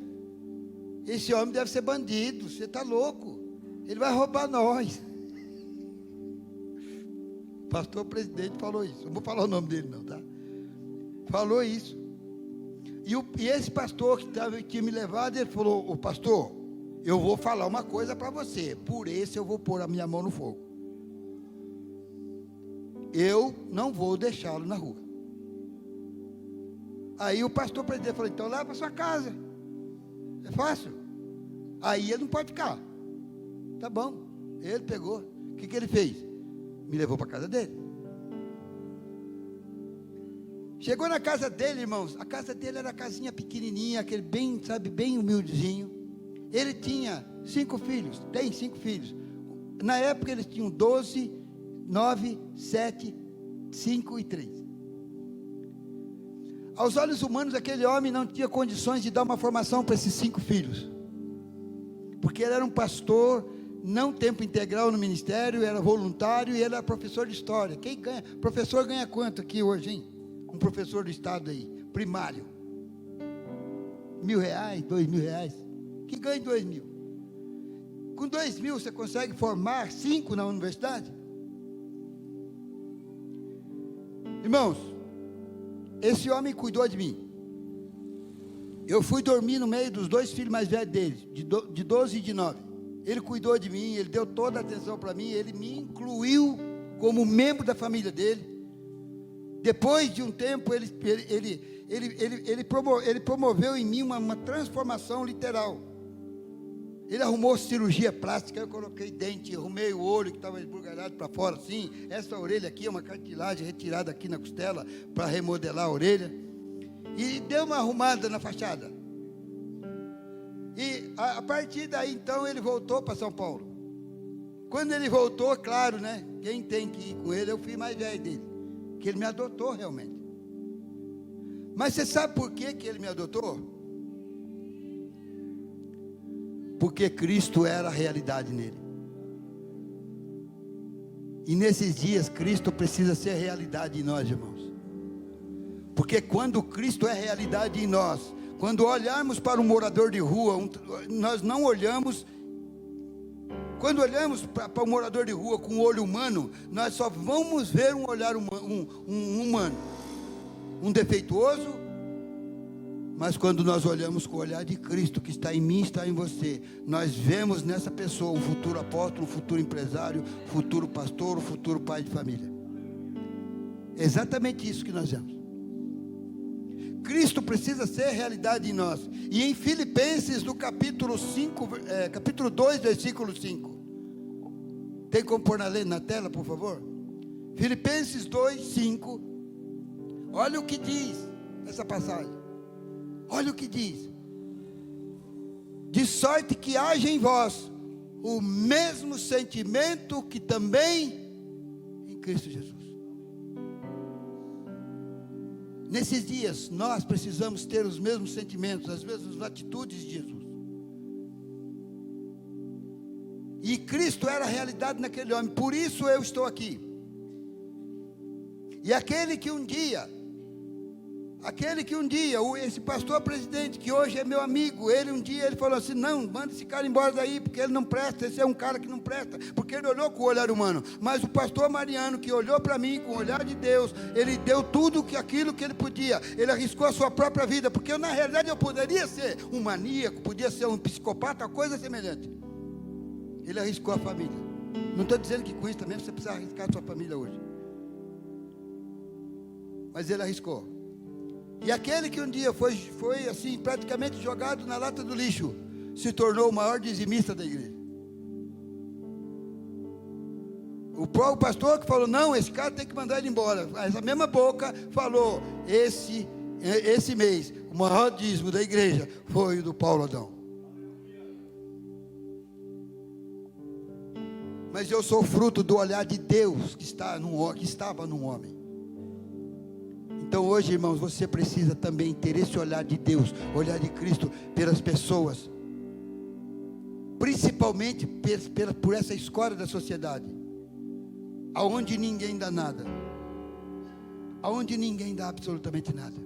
Esse homem deve ser bandido, você está louco. Ele vai roubar nós. O pastor presidente falou isso. Não vou falar o nome dele não, tá? Falou isso. E esse pastor que tinha me levado, ele falou, ô pastor, eu vou falar uma coisa para você. Por esse eu vou pôr a minha mão no fogo. Eu não vou deixá-lo na rua. Aí o pastor presidente falou, então leva para sua casa. É fácil. Aí ele não pode ficar. Tá bom. Ele pegou. O que ele fez? Me levou para a casa dele. Chegou na casa dele, irmãos. A casa dele era a casinha pequenininha, aquele bem, sabe, bem humildezinho. Ele tinha 5 filhos. Tem 5 filhos. Na época eles tinham 12, 9, 7, 5 e 3. Aos olhos humanos, aquele homem não tinha condições de dar uma formação para esses 5 filhos. Porque ele era um pastor, não tempo integral no ministério, era voluntário e ele era professor de história. Quem ganha? Professor ganha quanto aqui hoje, hein? Um professor do estado aí, primário. R$1.000, R$2.000. Que ganha 2.000. Com 2.000 você consegue formar 5 na universidade? Irmãos, esse homem cuidou de mim. Eu fui dormir no meio dos 2 filhos mais velhos dele, de 12 e de 9. Ele cuidou de mim, ele deu toda a atenção para mim, ele me incluiu como membro da família dele. Depois de um tempo, ele promoveu em mim uma transformação literal. Ele arrumou cirurgia plástica, eu coloquei dente, arrumei o olho que estava esbugalhado para fora assim. Essa orelha aqui é uma cartilagem retirada aqui na costela para remodelar a orelha. E deu uma arrumada na fachada. E a partir daí, então, ele voltou para São Paulo. Quando ele voltou, claro, né? Quem tem que ir com ele é o filho mais velho dele, que ele me adotou realmente. Mas você sabe por que ele me adotou? Porque Cristo era a realidade nele. E nesses dias, Cristo precisa ser realidade em nós, irmãos. Porque quando Cristo é realidade em nós, quando olharmos para um morador de rua, nós não olhamos. Quando olhamos para um morador de rua com o olho humano, nós só vamos ver um olhar humano, um defeituoso. Mas quando nós olhamos com o olhar de Cristo, que está em mim, está em você, nós vemos nessa pessoa um futuro apóstolo, um futuro empresário, futuro pastor, um futuro pai de família. É exatamente isso que nós vemos. Cristo precisa ser realidade em nós. E em Filipenses, no capítulo 2, versículo 5. Tem como pôr na tela, por favor? Filipenses 2, 5. Olha o que diz essa passagem. Olha o que diz. De sorte que haja em vós o mesmo sentimento que também em Cristo Jesus. Nesses dias, nós precisamos ter os mesmos sentimentos, as mesmas atitudes de Jesus. E Cristo era a realidade naquele homem, por isso eu estou aqui. E aquele que um dia, esse pastor presidente, que hoje é meu amigo, ele falou assim: não, manda esse cara embora daí, porque ele não presta, esse é um cara que não presta, porque ele olhou com o olhar humano. Mas o pastor Mariano, que olhou para mim com o olhar de Deus, ele deu tudo aquilo que ele podia, ele arriscou a sua própria vida, porque na realidade eu poderia ser um maníaco, podia ser um psicopata, coisa semelhante. Ele arriscou a família. Não estou dizendo que com isso também você precisa arriscar a sua família hoje, mas ele arriscou. E aquele que um dia foi assim, praticamente jogado na lata do lixo, se tornou o maior dizimista da igreja. O próprio pastor que falou: não, esse cara tem que mandar ele embora. Essa mesma boca falou: esse mês, o maior dízimo da igreja foi o do Paulo Adão. Mas eu sou fruto do olhar de Deus que estava num homem. Então hoje, irmãos, você precisa também ter esse olhar de Deus, olhar de Cristo pelas pessoas, principalmente por essa escória da sociedade, aonde ninguém dá nada, aonde ninguém dá absolutamente nada.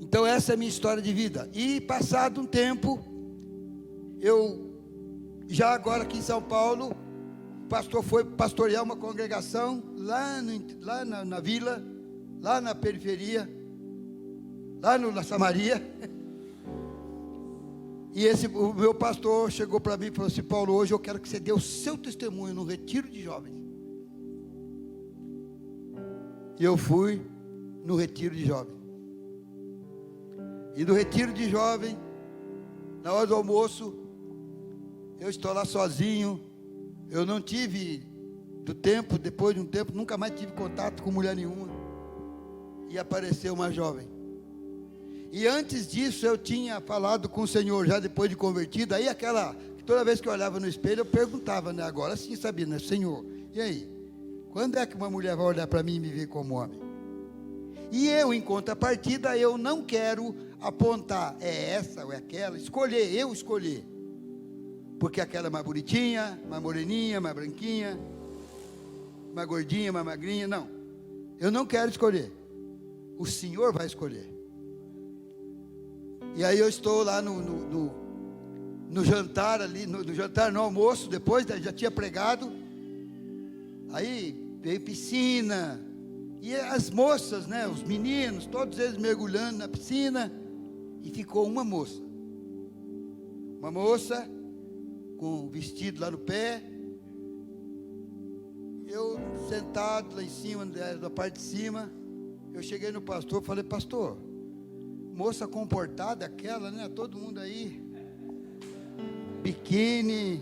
Então essa é a minha história de vida. E passado um tempo, eu já agora aqui em São Paulo, o pastor foi pastorear uma congregação lá na vila, lá na periferia, lá na Samaria. E o meu pastor chegou para mim e falou assim: Paulo, hoje eu quero que você dê o seu testemunho no retiro de jovens. E eu fui no retiro de jovens. E no retiro de jovem, na hora do almoço, eu estou lá sozinho. Eu não tive depois de um tempo, nunca mais tive contato com mulher nenhuma. E apareceu uma jovem. E antes disso eu tinha falado com o Senhor, já depois de convertido. Aí toda vez que eu olhava no espelho, eu perguntava, né? Agora sim sabia, né? Senhor, e aí? Quando é que uma mulher vai olhar para mim e me ver como homem? E eu, em contrapartida, eu não quero apontar, é essa ou é aquela, escolher. Porque aquela é mais bonitinha, mais moreninha, mais branquinha, mais gordinha, mais magrinha, não. Eu não quero escolher. O Senhor vai escolher. E aí eu estou lá no jantar ali, no jantar, no almoço, depois já tinha pregado. Aí veio piscina, e as moças, né, os meninos, todos eles mergulhando na piscina, e ficou uma moça com o vestido lá no pé, eu sentado lá em cima, da parte de cima. Eu cheguei no pastor, falei: pastor, moça comportada aquela, né, todo mundo aí, biquíni,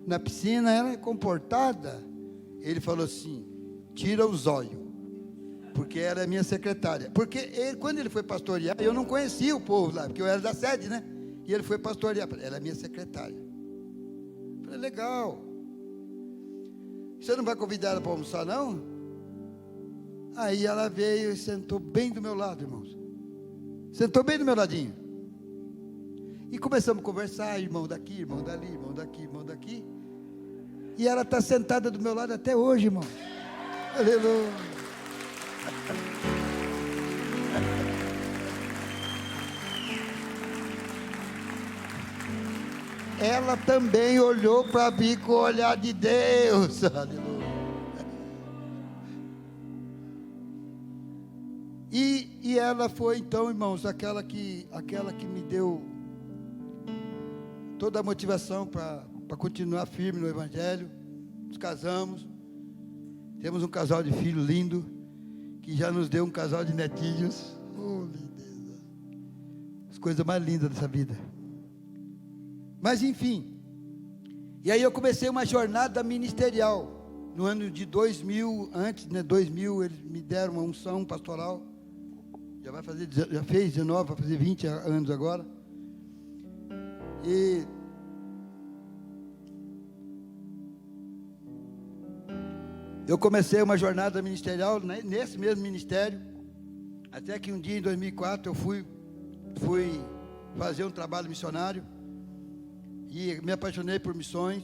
na piscina, ela é comportada. Ele falou assim: tira os olhos, porque ela é minha secretária. Porque ele, quando ele foi pastorear, eu não conhecia o povo lá, porque eu era da sede, né? E ele foi pastorear, ela é minha secretária. Eu falei: legal. Você não vai convidar ela para almoçar, não? Aí ela veio e sentou bem do meu lado, irmãos. Sentou bem do meu ladinho. E começamos a conversar, irmão daqui, irmão dali, irmão daqui, irmão daqui. E ela está sentada do meu lado até hoje, irmão. Aleluia. Ela também olhou para mim com o olhar de Deus. Aleluia. E ela foi então, irmãos, aquela que me deu toda a motivação para continuar firme no Evangelho. Nos casamos, temos um casal de filho lindo, que já nos deu um casal de netinhos. Oh, meu Deus, as coisas mais lindas dessa vida. Mas enfim, e aí eu comecei uma jornada ministerial, no ano de 2000, antes, né, 2000, eles me deram uma unção pastoral, já fez 19, vai fazer 20 anos agora, e eu comecei uma jornada ministerial, né, nesse mesmo ministério, até que um dia em 2004 eu fui fazer um trabalho missionário, e me apaixonei por missões.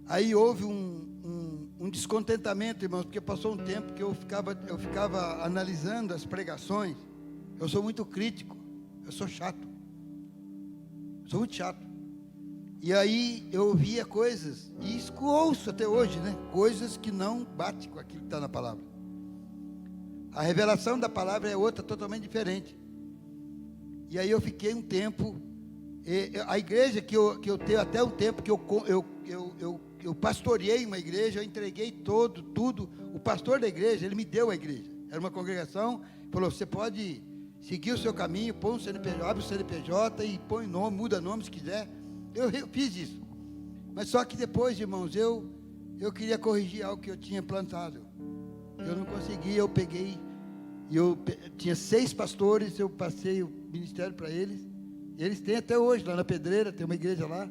Aí houve um descontentamento, irmãos, porque passou um tempo que eu ficava analisando as pregações. Eu sou muito crítico, eu sou chato, sou muito chato. E aí eu ouvia coisas, e isso ouço até hoje, né? Coisas que não batem com aquilo que está na palavra. A revelação da palavra é outra, totalmente diferente. E aí eu fiquei um tempo, a igreja que eu tenho até um tempo que eu pastoreei uma igreja, eu entreguei tudo. O pastor da igreja, ele me deu a igreja. Era uma congregação, falou: você pode seguir o seu caminho, põe um CNPJ, abre o CNPJ e põe nome, muda nome se quiser. Eu fiz isso. Mas só que depois, irmãos, eu queria corrigir algo que eu tinha plantado. Eu não conseguia, eu peguei, tinha 6 pastores, eu passei o ministério para eles. Eles têm até hoje, lá na Pedreira, tem uma igreja lá,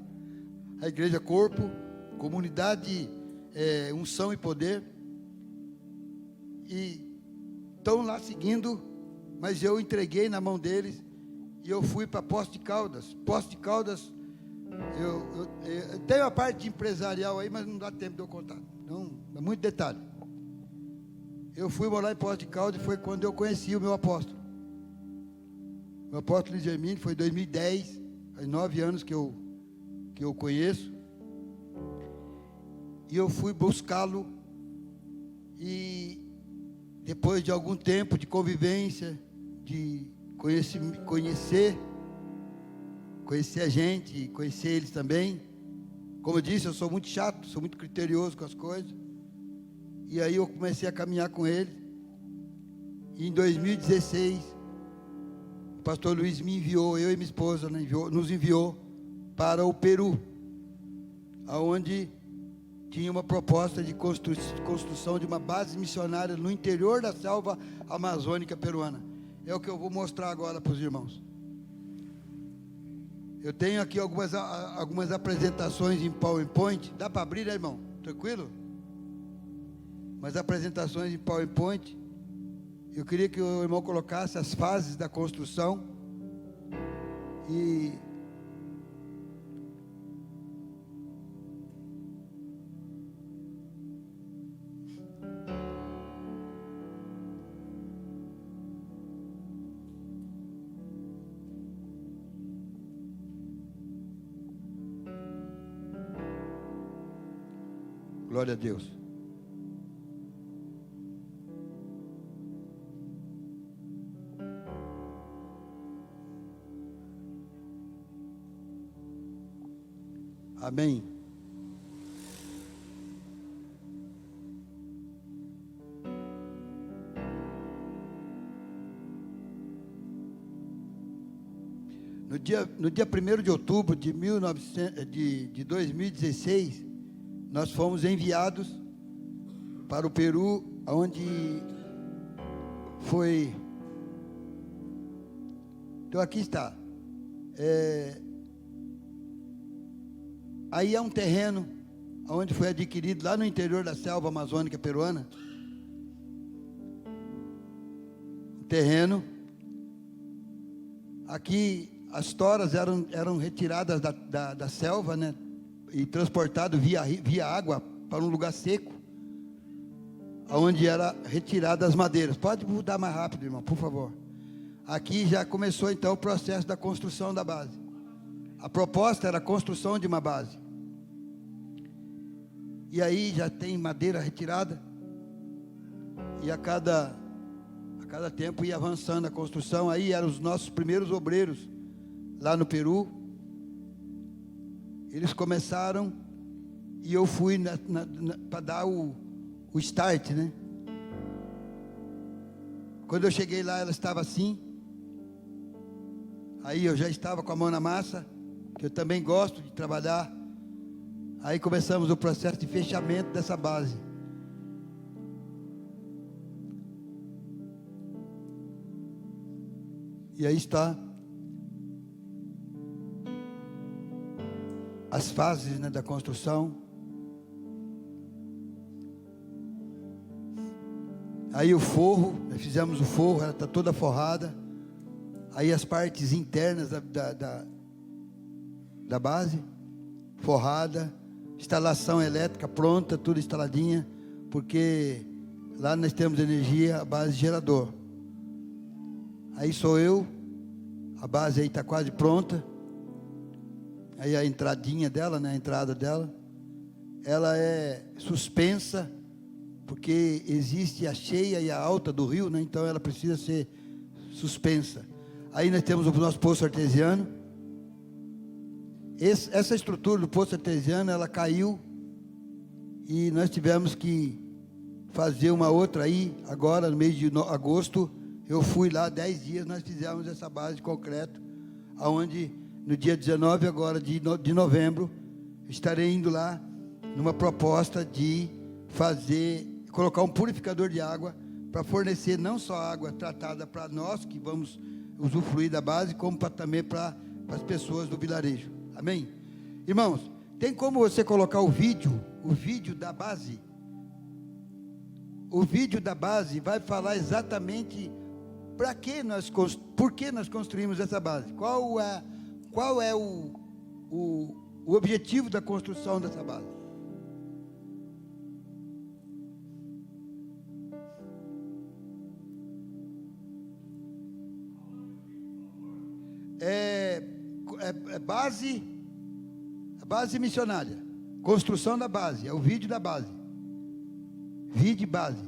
a igreja Corpo, comunidade, unção e poder, e estão lá seguindo, mas eu entreguei na mão deles, e eu fui para Poços de Caldas. Poços de Caldas, eu tenho a parte empresarial aí, mas não dá tempo de eu contar, não, é muito detalhe. Eu fui morar em Poços de Caldas, e foi quando eu conheci o meu apóstolo. O apóstolo Luiz Hermínio, foi em 2010, faz 9 anos que eu conheço, e eu fui buscá-lo, e depois de algum tempo de convivência, de conhecer a gente, conhecer eles também, como eu disse, eu sou muito chato, sou muito criterioso com as coisas, e aí eu comecei a caminhar com ele, e em 2016, o pastor Luiz me enviou, eu e minha esposa nos enviou para o Peru, aonde tinha uma proposta de construção de uma base missionária no interior da selva amazônica peruana. É o que eu vou mostrar agora para os irmãos. Eu tenho aqui algumas apresentações em PowerPoint. Dá para abrir, né, irmão? Tranquilo? Umas apresentações em PowerPoint. Eu queria que o irmão colocasse as fases da construção. E Glória a Deus. Amém. No dia 1º de outubro de 2016, nós fomos enviados para o Peru, onde foi... Então aqui está. Aí é um terreno onde foi adquirido lá no interior da selva amazônica peruana. Um terreno. Aqui as toras eram retiradas da selva, né? E transportadas via água para um lugar seco, onde era retirada as madeiras. Pode mudar mais rápido, irmão, por favor. Aqui já começou então o processo da construção da base. A proposta era a construção de uma base. E aí já tem madeira retirada. E a cada tempo ia avançando a construção. Aí eram os nossos primeiros obreiros lá no Peru. Eles começaram e eu fui para dar o start, né? Quando eu cheguei lá, ela estava assim. Aí eu já estava com a mão na massa, que eu também gosto de trabalhar. Aí começamos o processo de fechamento dessa base. E aí está as fases, né, da construção. Aí o forro, nós fizemos o forro, ela está toda forrada. Aí as partes internas da base, forrada. Instalação elétrica pronta, tudo instaladinha, porque lá nós temos energia, a base gerador. Aí sou eu, a base aí está quase pronta. Aí a entradinha dela, né, a entrada dela, ela é suspensa, porque existe a cheia e a alta do rio, né, então ela precisa ser suspensa. Aí nós temos o nosso poço artesiano. Essa estrutura do poço artesiano, ela caiu e nós tivemos que fazer uma outra aí, agora no mês de agosto. Eu fui lá 10 dias, nós fizemos essa base de concreto, aonde no dia 19 agora de novembro, estarei indo lá numa proposta de colocar um purificador de água para fornecer não só água tratada para nós que vamos usufruir da base, como também para as pessoas do vilarejo. Amém? Irmãos, tem como você colocar o vídeo da base? O vídeo da base vai falar exatamente por que nós construímos essa base. Qual é o objetivo da construção dessa base? Base missionária, construção da base, é o vídeo da base, vídeo base.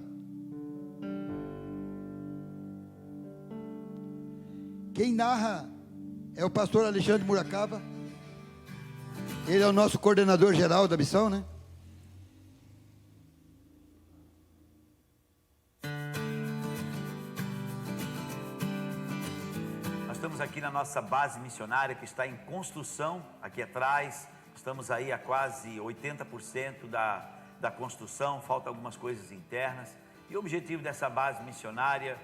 Quem narra é o pastor Alexandre Muracaba, ele é o nosso coordenador geral da missão, né? Estamos aqui na nossa base missionária que está em construção, aqui atrás. Estamos aí a quase 80% da construção, faltam algumas coisas internas. E o objetivo dessa base missionária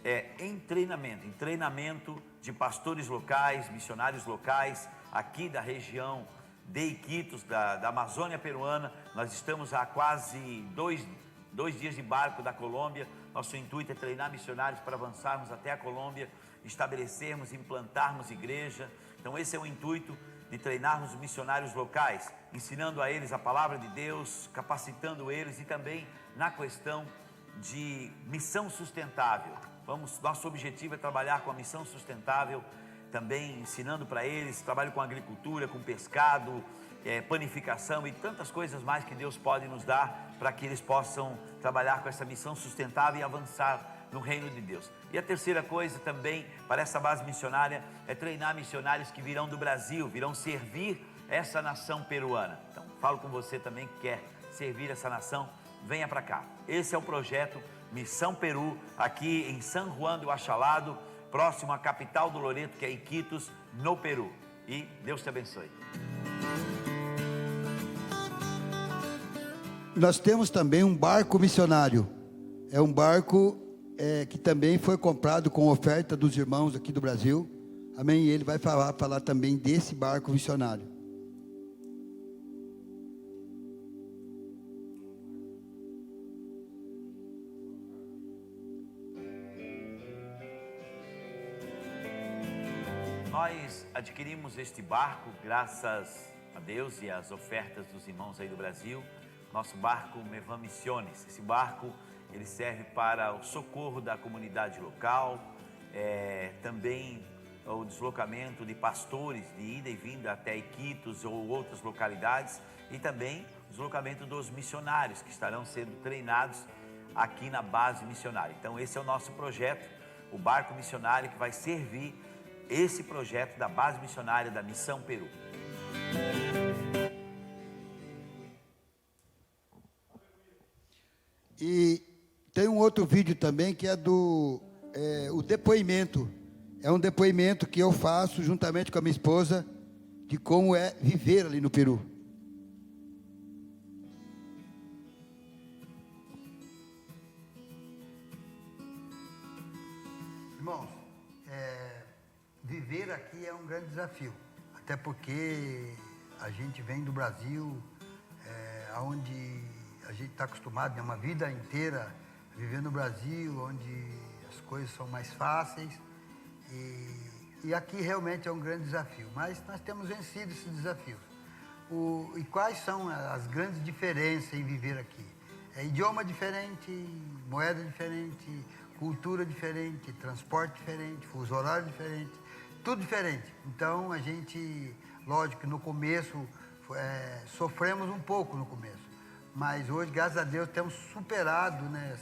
é em treinamento de pastores locais, missionários locais, aqui da região de Iquitos, da Amazônia peruana. Nós estamos a quase dois dias de barco da Colômbia. Nosso intuito é treinar missionários para avançarmos até a Colômbia, estabelecermos, implantarmos igreja. Então esse é o intuito de treinarmos missionários locais, ensinando a eles a palavra de Deus, capacitando eles e também na questão de missão sustentável. Nosso objetivo é trabalhar com a missão sustentável, também ensinando para eles, trabalho com agricultura, com pescado, panificação e tantas coisas mais que Deus pode nos dar para que eles possam trabalhar com essa missão sustentável e avançar no reino de Deus. E a terceira coisa também para essa base missionária é treinar missionários que virão do Brasil, virão servir essa nação peruana. Então falo com você também que quer servir essa nação, venha para cá. Esse é o projeto Missão Peru, aqui em San Juan do Achalado, próximo à capital do Loreto, que é Iquitos, no Peru. E Deus te abençoe. Nós temos também um barco missionário. É um barco que também foi comprado com oferta dos irmãos aqui do Brasil. Amém? E ele vai falar também desse barco missionário. Nós adquirimos este barco graças a Deus e às ofertas dos irmãos aí do Brasil. Nosso barco Mevan Missiones. Esse barco ele serve para o socorro da comunidade local, também o deslocamento de pastores de ida e vinda até Iquitos ou outras localidades, e também o deslocamento dos missionários que estarão sendo treinados aqui na base missionária. Então esse é o nosso projeto, o barco missionário que vai servir esse projeto da base missionária da Missão Peru. E tem um outro vídeo também que é o depoimento. É um depoimento que eu faço juntamente com a minha esposa de como é viver ali no Peru. Irmãos, viver aqui é um grande desafio. Até porque a gente vem do Brasil, onde a gente está acostumado, uma vida inteira viver no Brasil, onde as coisas são mais fáceis, e aqui realmente é um grande desafio, mas nós temos vencido esses desafios. E quais são as grandes diferenças em viver aqui? Idioma diferente, moeda diferente, cultura diferente, transporte diferente, fuso horário diferente, tudo diferente. Então a gente, lógico que no começo, sofremos um pouco no começo, mas hoje, graças a Deus, temos superado, né,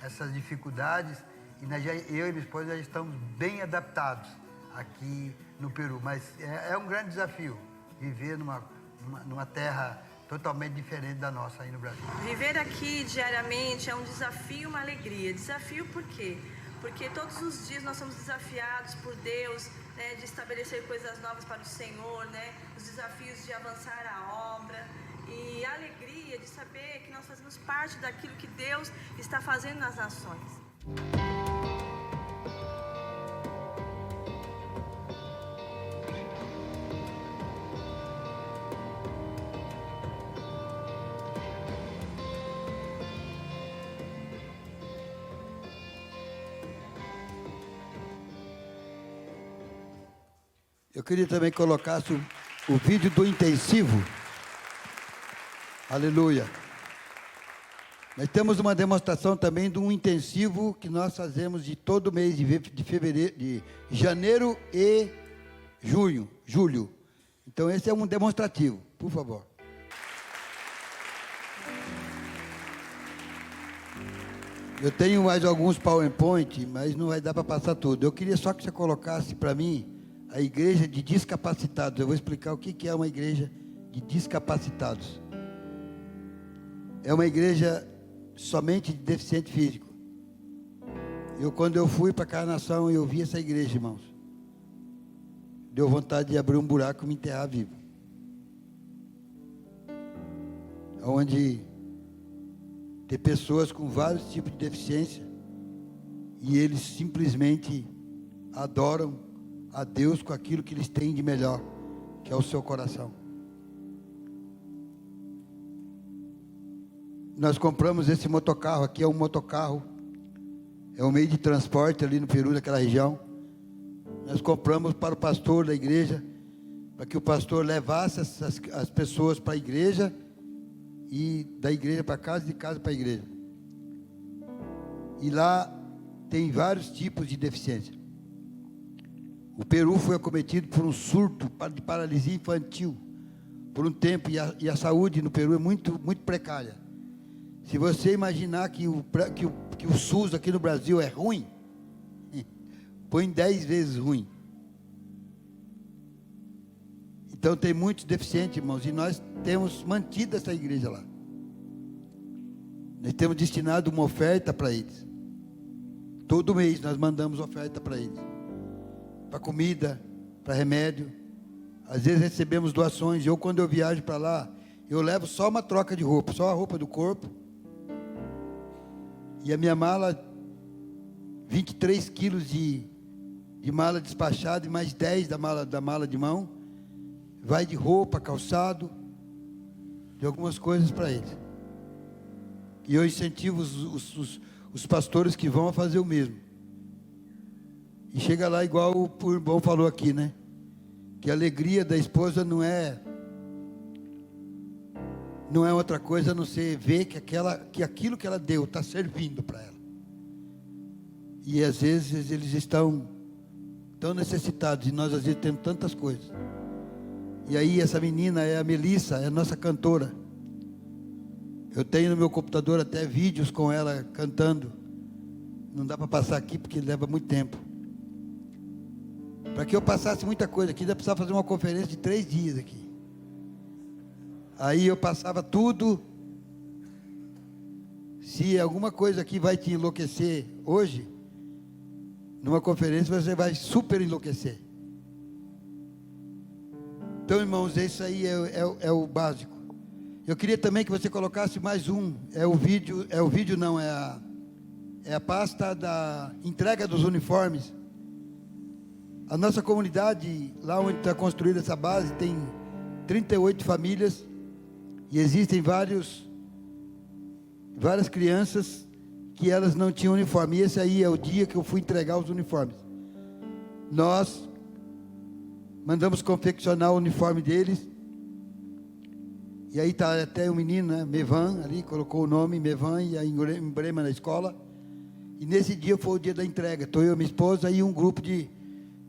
essas dificuldades, e eu e minha esposa já estamos bem adaptados aqui no Peru. Mas é um grande desafio viver numa terra totalmente diferente da nossa aí no Brasil. Viver aqui diariamente é um desafio, uma alegria. Desafio por quê? Porque todos os dias nós somos desafiados por Deus, né, de estabelecer coisas novas para o Senhor, né, os desafios de avançar a obra. E a alegria de saber que nós fazemos parte daquilo que Deus está fazendo nas nações. Eu queria também que colocasse o vídeo do intensivo. Aleluia. Nós temos uma demonstração também de um intensivo que nós fazemos de todo mês de fevereiro, de janeiro e julho. Então esse é um demonstrativo, por favor. Eu tenho mais alguns PowerPoint, mas não vai dar para passar tudo. Eu queria só que você colocasse para mim a igreja de discapacitados. Eu vou explicar o que é uma igreja de discapacitados. É uma igreja somente de deficiente físico. Quando eu fui para a Carnação, eu vi essa igreja, irmãos. Deu vontade de abrir um buraco e me enterrar vivo. Onde tem pessoas com vários tipos de deficiência e eles simplesmente adoram a Deus com aquilo que eles têm de melhor, que é o seu coração. Nós compramos esse motocarro aqui, é um motocarro, é um meio de transporte ali no Peru, naquela região. Nós compramos para o pastor da igreja, para que o pastor levasse as pessoas para a igreja, e da igreja para casa, de casa para a igreja. E lá tem vários tipos de deficiência. O Peru foi acometido por um surto de paralisia infantil, por um tempo, e a saúde no Peru é muito, muito precária. Se você imaginar que o SUS aqui no Brasil é ruim, põe 10 vezes ruim. Então tem muitos deficientes, irmãos, e nós temos mantido essa igreja lá. Nós temos destinado uma oferta para eles. Todo mês nós mandamos oferta para eles. Para comida, para remédio. Às vezes recebemos doações. Eu, quando eu viajo para lá, eu levo só uma troca de roupa, só a roupa do corpo. E a minha mala, 23 quilos de mala despachada e mais 10 da mala de mão. Vai de roupa, calçado, de algumas coisas para eles. E eu incentivo os pastores que vão a fazer o mesmo. E chega lá igual o irmão falou aqui, né? Que a alegria da esposa não é outra coisa a não ser ver que aquilo que ela deu está servindo para ela. E às vezes eles estão tão necessitados, e nós às vezes temos tantas coisas. E aí essa menina é a Melissa, é a nossa cantora. Eu tenho no meu computador até vídeos com ela cantando. Não dá para passar aqui porque leva muito tempo. Para que eu passasse muita coisa aqui, ainda precisava fazer uma conferência de 3 dias aqui. Aí eu passava tudo. Se alguma coisa aqui vai te enlouquecer hoje, numa conferência você vai super enlouquecer. Então, irmãos, isso aí é o básico. Eu queria também que você colocasse mais um. É a pasta da entrega dos uniformes. A nossa comunidade, lá onde está construída essa base, tem 38 famílias. E existem várias crianças que elas não tinham uniforme. E esse aí é o dia que eu fui entregar os uniformes. Nós mandamos confeccionar o uniforme deles. E aí está até o menino, né, Mevan, ali, colocou o nome, Mevan, e a emblema na escola. E nesse dia foi o dia da entrega. Estou eu, minha esposa e um grupo de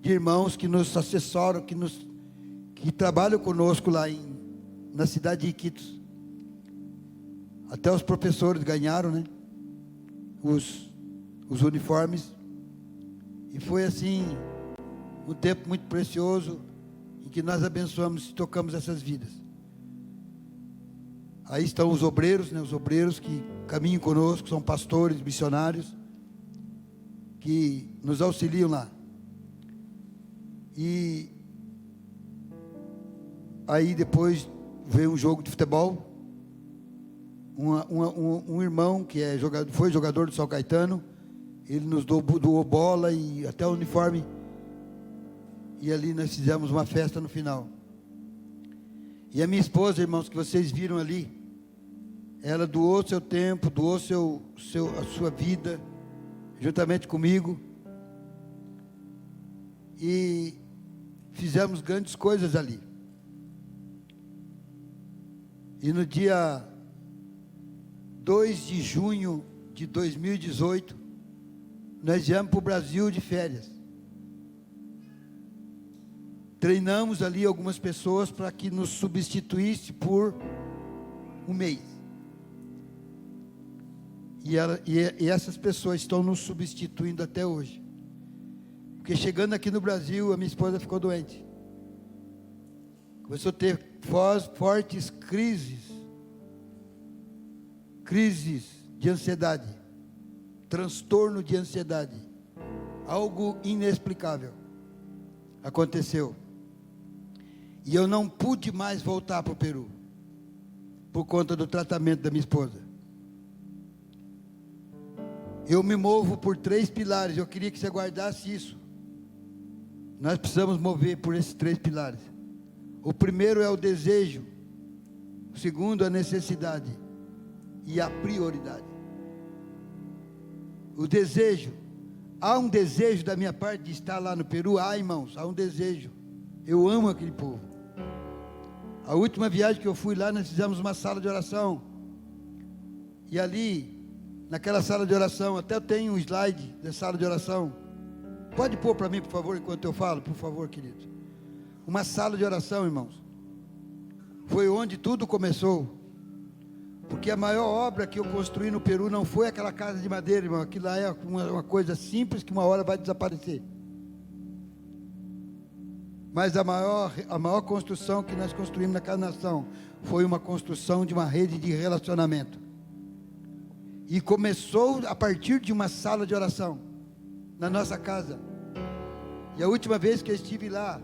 irmãos que nos assessoram, que trabalham conosco lá na cidade de Iquitos. Até os professores ganharam, né, os uniformes. E foi assim, um tempo muito precioso, em que nós abençoamos e tocamos essas vidas. Aí estão os obreiros, né, os obreiros que caminham conosco, são pastores, missionários, que nos auxiliam lá. E aí depois veio um jogo de futebol. Um irmão que foi jogador do São Caetano, ele nos doou bola e até o uniforme. E ali nós fizemos uma festa no final. E a minha esposa, irmãos, que vocês viram ali, ela doou seu tempo, doou a sua vida, juntamente comigo. E fizemos grandes coisas ali. E no dia 2 de junho de 2018, nós viemos para o Brasil de férias. Treinamos ali algumas pessoas para que nos substituísse por um mês. E essas pessoas estão nos substituindo até hoje. Porque chegando aqui no Brasil, a minha esposa ficou doente. Começou a ter fortes crises de ansiedade, transtorno de ansiedade. Algo inexplicável aconteceu. E eu não pude mais voltar para o Peru, por conta do tratamento da minha esposa. Eu me movo por 3 pilares, eu queria que você guardasse isso. Nós precisamos mover por esses 3 pilares. O primeiro é o desejo, o segundo a necessidade e a prioridade. O desejo, há um desejo da minha parte de estar lá no Peru? Há, irmãos, há um desejo. Eu amo aquele povo. A última viagem que eu fui lá, nós fizemos uma sala de oração. E ali, naquela sala de oração, até eu tenho um slide da sala de oração. Pode pôr para mim, por favor, enquanto eu falo, por favor, querido. Uma sala de oração, irmãos. foi onde tudo começou. Porque a maior obra que eu construí no Peru não foi aquela casa de madeira, irmão. Aquilo lá é uma coisa simples que uma hora vai desaparecer. Mas a maior construção que nós construímos naquela nação foi uma construção de uma rede de relacionamento. E começou a partir de uma sala de oração na nossa casa. E a última vez que eu estive lá,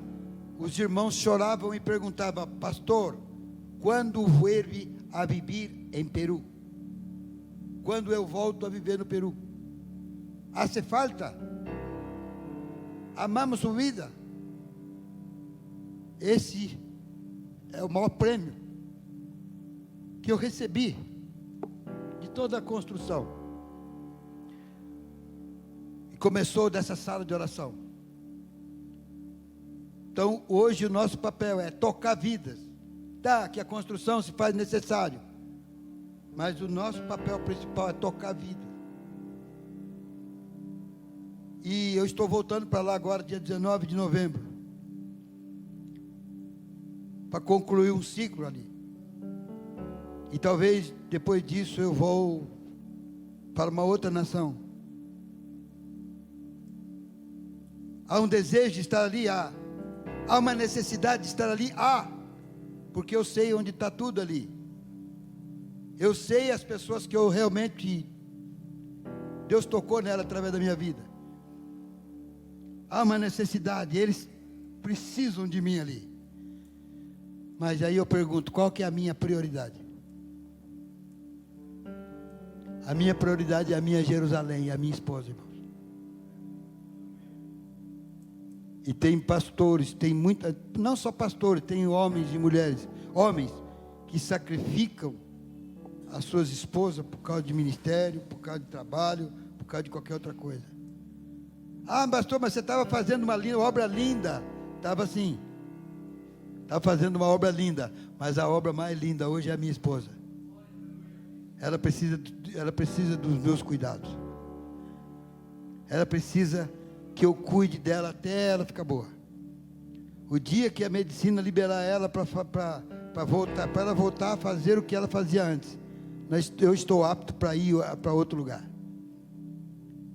os irmãos choravam e perguntavam: pastor, quando vuelve a viver em Peru? Quando eu volto a viver no Peru? Hace falta? Amamos sua vida? Esse é o maior prêmio que eu recebi de toda a construção. E começou dessa sala de oração. Então, hoje o nosso papel é tocar vidas. Tá, que a construção se faz necessário, mas o nosso papel principal é tocar vidas. E eu estou voltando para lá agora, dia 19 de novembro, para concluir um ciclo ali. E talvez depois disso eu vou para uma outra nação. Há um desejo de estar ali? Há uma necessidade de estar ali? Porque eu sei onde está tudo ali. Eu sei as pessoas que eu realmente, Deus tocou nela através da minha vida. Há uma necessidade, eles precisam de mim ali. Mas aí eu pergunto, qual que é a minha prioridade? A minha prioridade é a minha Jerusalém, a minha esposa, irmãos. E tem pastores, tem muita, não só pastores, tem homens e mulheres, homens que sacrificam as suas esposas por causa de ministério, por causa de trabalho, por causa de qualquer outra coisa. Pastor, mas você estava fazendo uma obra linda. Estava assim, estava fazendo uma obra linda, mas a obra mais linda hoje é a minha esposa. Ela precisa dos meus cuidados. Ela precisa que eu cuide dela até ela ficar boa. O dia que a medicina liberar ela para ela voltar a fazer o que ela fazia antes, eu estou apto para ir para outro lugar.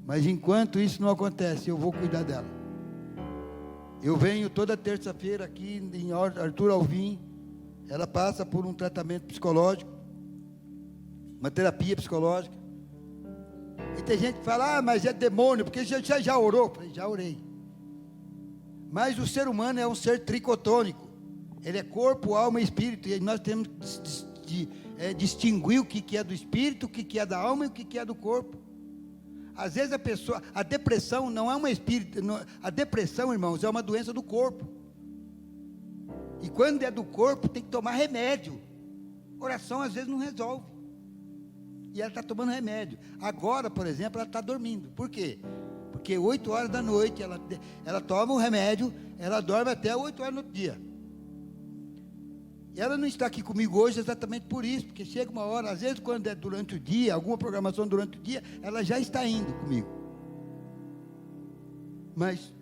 Mas enquanto isso não acontece, eu vou cuidar dela. Eu venho toda terça-feira aqui em Arthur Alvim. Ela passa por um tratamento psicológico, uma terapia psicológica. E tem gente que fala, mas é demônio, porque já orou? Eu falei, já orei. Mas o ser humano é um ser tricotônico. Ele é corpo, alma e espírito. E nós temos de distinguir o que é do espírito, o que é da alma e o que é do corpo. Às vezes a depressão não é uma espírito. A depressão, irmãos, é uma doença do corpo. E quando é do corpo, tem que tomar remédio. Oração às vezes não resolve. E ela está tomando remédio. Agora, por exemplo, ela está dormindo. Por quê? Porque 8 horas da noite, ela toma o remédio, ela dorme até 8 horas no dia. E ela não está aqui comigo hoje exatamente por isso, porque chega uma hora, às vezes quando é durante o dia, alguma programação durante o dia, ela já está indo comigo. Mas,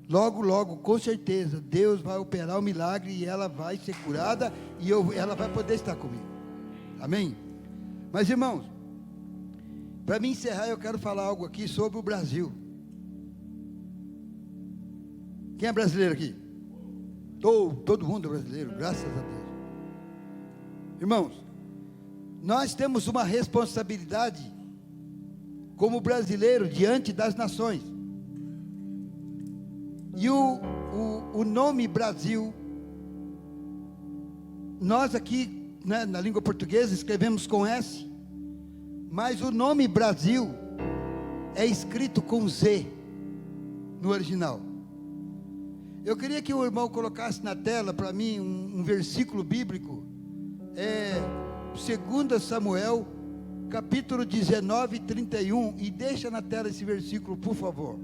logo, logo, com certeza, Deus vai operar o milagre e ela vai ser curada e ela vai poder estar comigo. Amém? Mas, irmãos, para me encerrar, eu quero falar algo aqui sobre o Brasil. Quem é brasileiro aqui? Todo mundo é brasileiro, graças a Deus. Irmãos, nós temos uma responsabilidade como brasileiro diante das nações. E o nome Brasil, nós aqui, né, na língua portuguesa escrevemos com S, mas o nome Brasil é escrito com Z no original. Eu queria que o irmão colocasse na tela para mim um versículo bíblico, 2 Samuel, capítulo 19, 31, e deixa na tela esse versículo, por favor.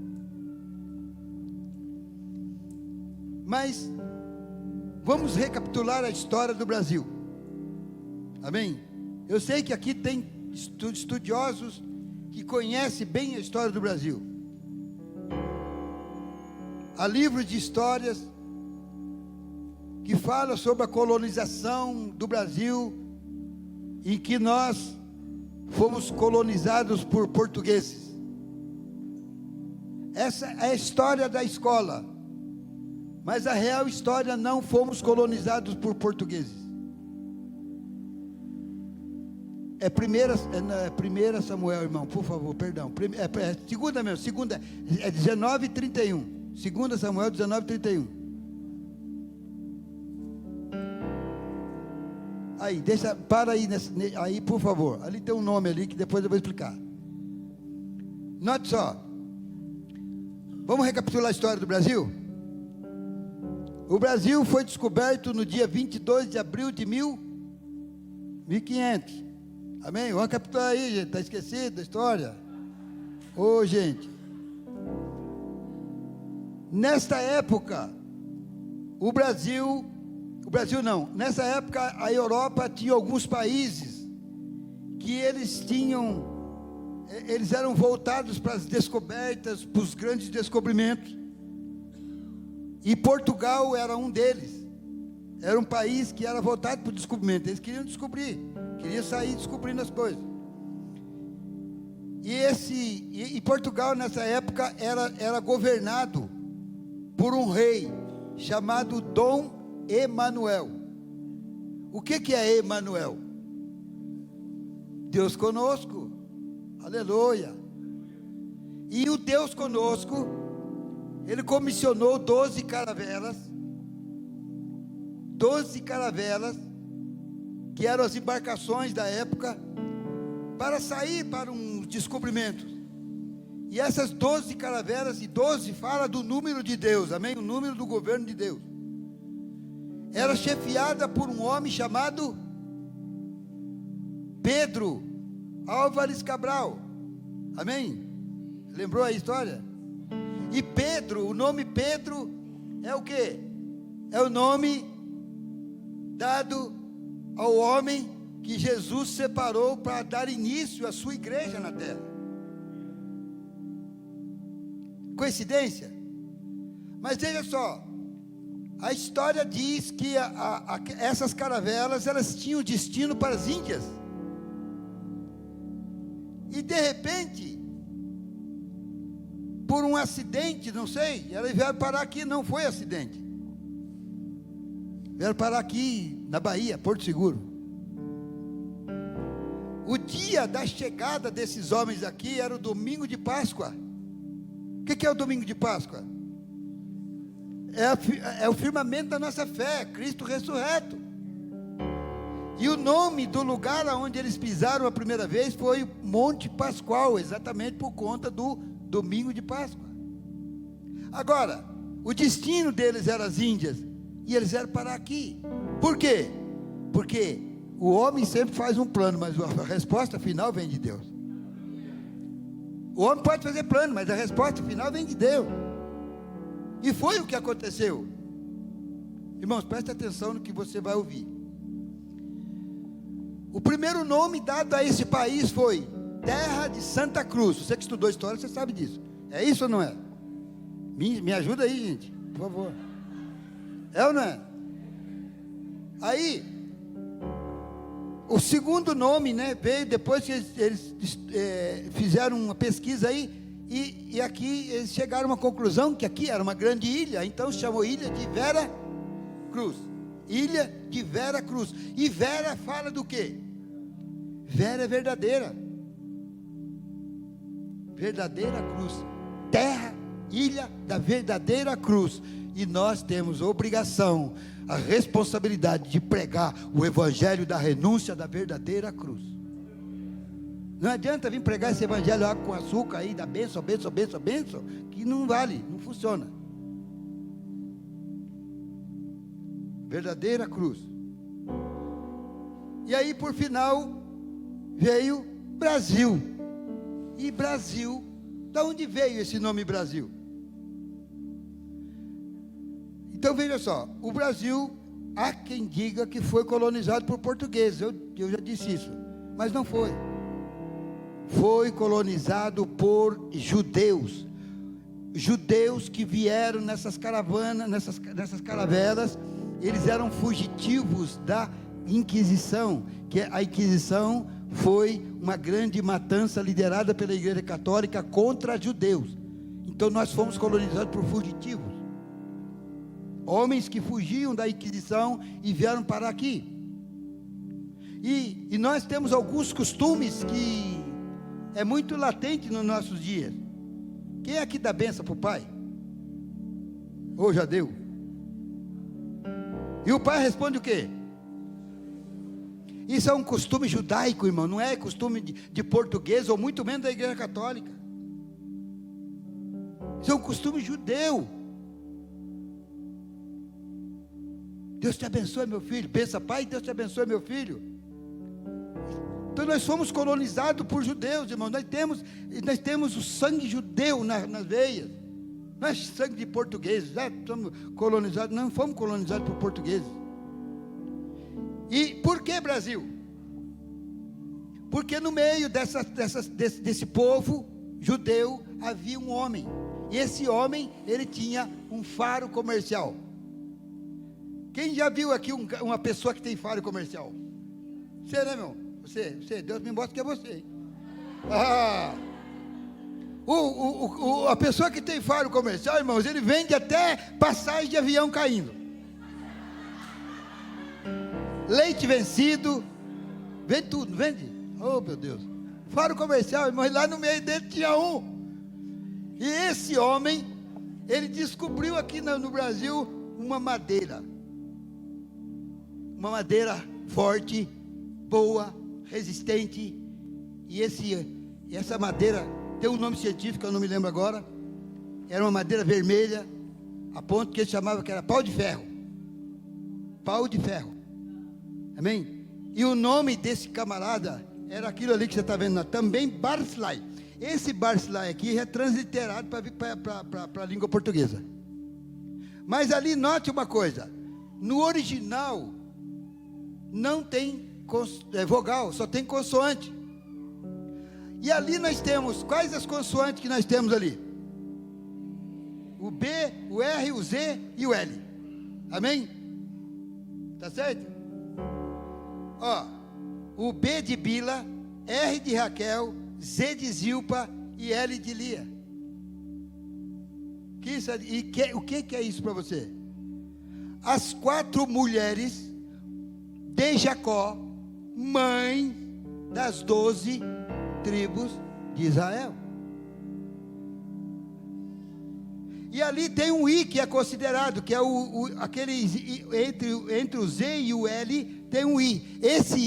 Mas vamos recapitular a história do Brasil. Amém? Eu sei que aqui tem estudiosos que conhecem bem a história do Brasil. Há livros de histórias que fala sobre a colonização do Brasil, em que nós fomos colonizados por portugueses. Essa é a história da escola, mas a real história, não fomos colonizados por portugueses. É primeira Samuel, irmão, por favor, perdão. Segunda mesmo, segunda, é 19:31. 2 Samuel 19:31. Aí, para aí, aí, por favor. Ali tem um nome ali que depois eu vou explicar. Note só. Vamos recapitular a história do Brasil? O Brasil foi descoberto no dia 22 de abril de 1500. Amém? Vamos recapitular aí, gente. Está esquecido da história? Ô, gente. Nesta época, nessa época a Europa tinha alguns países que eles eram voltados para as descobertas, para os grandes descobrimentos, e Portugal era um deles. Era um país que era voltado para o descobrimento, eles queriam descobrir, queriam sair descobrindo as coisas, e Portugal nessa época era governado por um rei chamado Dom Emanuel. O que é Emanuel? Deus conosco, aleluia. E o Deus conosco, ele comissionou 12 caravelas, que eram as embarcações da época, para sair para uns descobrimentos. E essas 12 caravelas, e 12 fala do número de Deus, amém? O número do governo de Deus. Era chefiada por um homem chamado Pedro Álvares Cabral, amém? Lembrou a história? E Pedro, o nome Pedro é o quê? É o nome dado ao homem que Jesus separou para dar início à sua igreja na terra. Coincidência? Mas veja só, a história diz que essas caravelas, elas tinham destino para as Índias. E de repente, por um acidente, não sei, elas vieram parar aqui. Não foi acidente, vieram parar aqui na Bahia, Porto Seguro. O dia da chegada desses homens aqui era o domingo de Páscoa. O que é o domingo de Páscoa? É o firmamento da nossa fé, Cristo ressurreto. E o nome do lugar onde eles pisaram a primeira vez foi Monte Pascoal, exatamente por conta do domingo de Páscoa. Agora, o destino deles era as Índias, e eles eram parar aqui. Por quê? Porque o homem sempre faz um plano, mas a resposta final vem de Deus. O homem pode fazer plano, mas a resposta final vem de Deus. E foi o que aconteceu. Irmãos, preste atenção no que você vai ouvir. O primeiro nome dado a esse país foi Terra de Santa Cruz. Você que estudou história, você sabe disso. É isso ou não é? Me ajuda aí, gente, por favor. É ou não é? Aí, o segundo nome, né, veio depois que eles fizeram uma pesquisa aí, e aqui eles chegaram a uma conclusão que aqui era uma grande ilha, então se chamou Ilha de Vera Cruz. Ilha de Vera Cruz. E Vera fala do quê? Vera é verdadeira. Verdadeira cruz. Terra, ilha da verdadeira cruz. E nós temos a obrigação, a responsabilidade de pregar o evangelho da renúncia da verdadeira cruz. Não adianta vir pregar esse evangelho água com açúcar aí, da bênção, bênção, bênção, bênção, que não vale, não funciona. Verdadeira cruz. E aí, por final, veio Brasil. E Brasil, da onde veio esse nome Brasil? Então veja só, o Brasil, há quem diga que foi colonizado por portugueses, eu já disse isso, mas não foi. Foi colonizado por judeus. Judeus que vieram nessas caravanas, nessas caravelas, eles eram fugitivos da Inquisição, que a Inquisição foi uma grande matança liderada pela Igreja Católica contra judeus. Então nós fomos colonizados por fugitivos, homens que fugiam da Inquisição e vieram parar aqui. E nós temos alguns costumes que é muito latente nos nossos dias. Quem aqui dá benção para o pai? Ou já deu? E o pai responde o quê? Isso é um costume judaico, irmão, não é costume de português, ou muito menos da Igreja Católica. Isso é um costume judeu. Deus te abençoe, meu filho. Pensa, pai, Deus te abençoe, meu filho. Então nós fomos colonizados por judeus, irmão. Nós temos o sangue judeu nas veias. Não é sangue de portugueses. Já somos colonizados, não fomos colonizados por portugueses. E por que Brasil? Porque no meio desse povo judeu havia um homem. E esse homem, ele tinha um faro comercial. Quem já viu aqui uma pessoa que tem faro comercial? Você, né, meu? Você, Deus me mostra que é você, hein? A pessoa que tem faro comercial, irmãos, ele vende até passagem de avião caindo. Leite vencido, vende tudo, vende? Oh, meu Deus. Faro comercial, irmão, lá no meio dele tinha um. E esse homem, ele descobriu aqui no Brasil uma madeira forte, boa, resistente. E essa madeira tem um nome científico, eu não me lembro agora. Era uma madeira vermelha, a ponto que ele chamava que era pau de ferro. Pau de ferro. Amém? E o nome desse camarada era aquilo ali que você está vendo, também Barzilai. Esse Barzilai aqui é transliterado para a língua portuguesa. Mas ali note uma coisa: no original não tem vogal, só tem consoante. E ali nós temos, quais as consoantes que nós temos ali? O B, o R, o Z e o L. Amém? Tá certo? Ó, o B de Bila, R de Raquel, Z de Zilpa e L de Lia. O que é isso para você? As 4 mulheres de Jacó, mãe das 12 tribos de Israel. E ali tem um I que é considerado, que é aquele entre o Z e o L, tem um I. Esse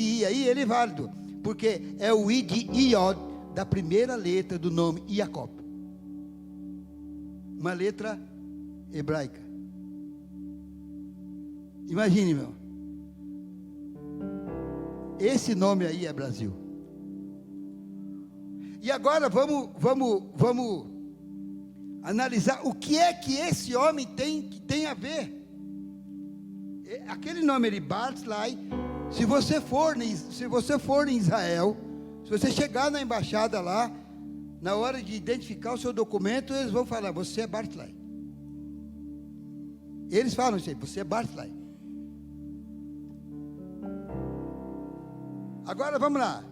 I aí, ele é válido, porque é o I de Iod, da primeira letra do nome Jacob. Uma letra hebraica. Imagine, meu. Esse nome aí é Brasil. E agora vamos analisar o que é que esse homem tem a ver. Aquele nome ali, Barzilai, se você for em Israel, se você chegar na embaixada lá, na hora de identificar o seu documento, eles vão falar: você é Barzilai. Eles falam isso aí: você é Barzilai. Agora vamos lá,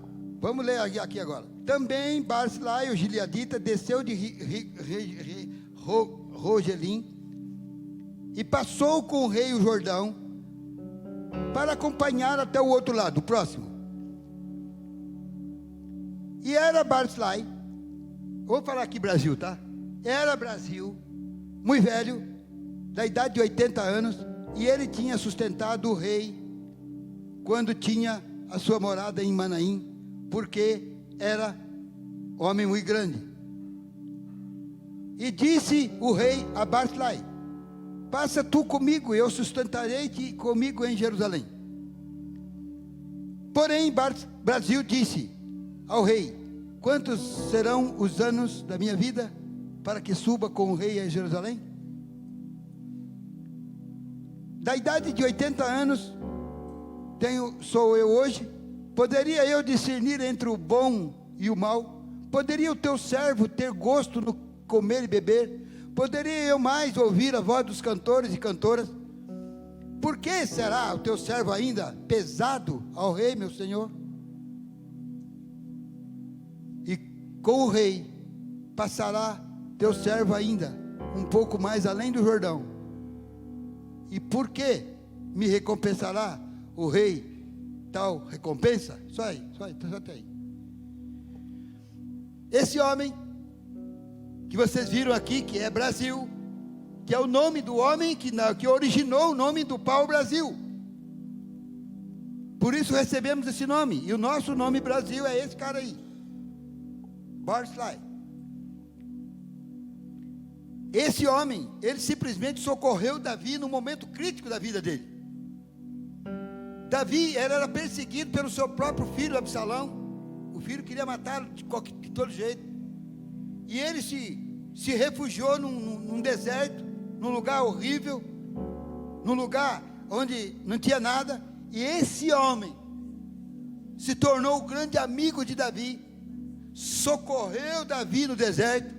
vamos ler aqui agora. Também Barzilai, o gileadita, desceu de Rogelim e passou com o rei o Jordão para acompanhar até o outro lado, o próximo. E era Barzilai, vou falar aqui Brasil, tá? Era Brasil, muito velho, da idade de 80 anos, e ele tinha sustentado o rei quando tinha a sua morada em Manaim, porque era homem muito grande. E disse o rei a Barzilai: passa tu comigo, eu sustentarei-te comigo em Jerusalém. Porém Brasil disse ao rei: quantos serão os anos da minha vida para que suba com o rei a Jerusalém? Da idade de 80 anos sou eu hoje. Poderia eu discernir entre o bom e o mal? Poderia o teu servo ter gosto no comer e beber? Poderia eu mais ouvir a voz dos cantores e cantoras? Por que será o teu servo ainda pesado ao rei, meu senhor? E com o rei passará teu servo ainda um pouco mais além do Jordão. E por que me recompensará o rei tal recompensa? Só até aí. Esse homem que vocês viram aqui, que é Brasil, que é o nome do homem que originou o nome do pau-brasil. Por isso recebemos esse nome. E o nosso nome Brasil é esse cara aí, Barclay. Esse homem, ele simplesmente socorreu Davi no momento crítico da vida dele. Davi era perseguido pelo seu próprio filho Absalão. O filho queria matá-lo de todo jeito. E ele se refugiou num deserto, num lugar horrível, num lugar onde não tinha nada. E esse homem se tornou o grande amigo de Davi, socorreu Davi no deserto.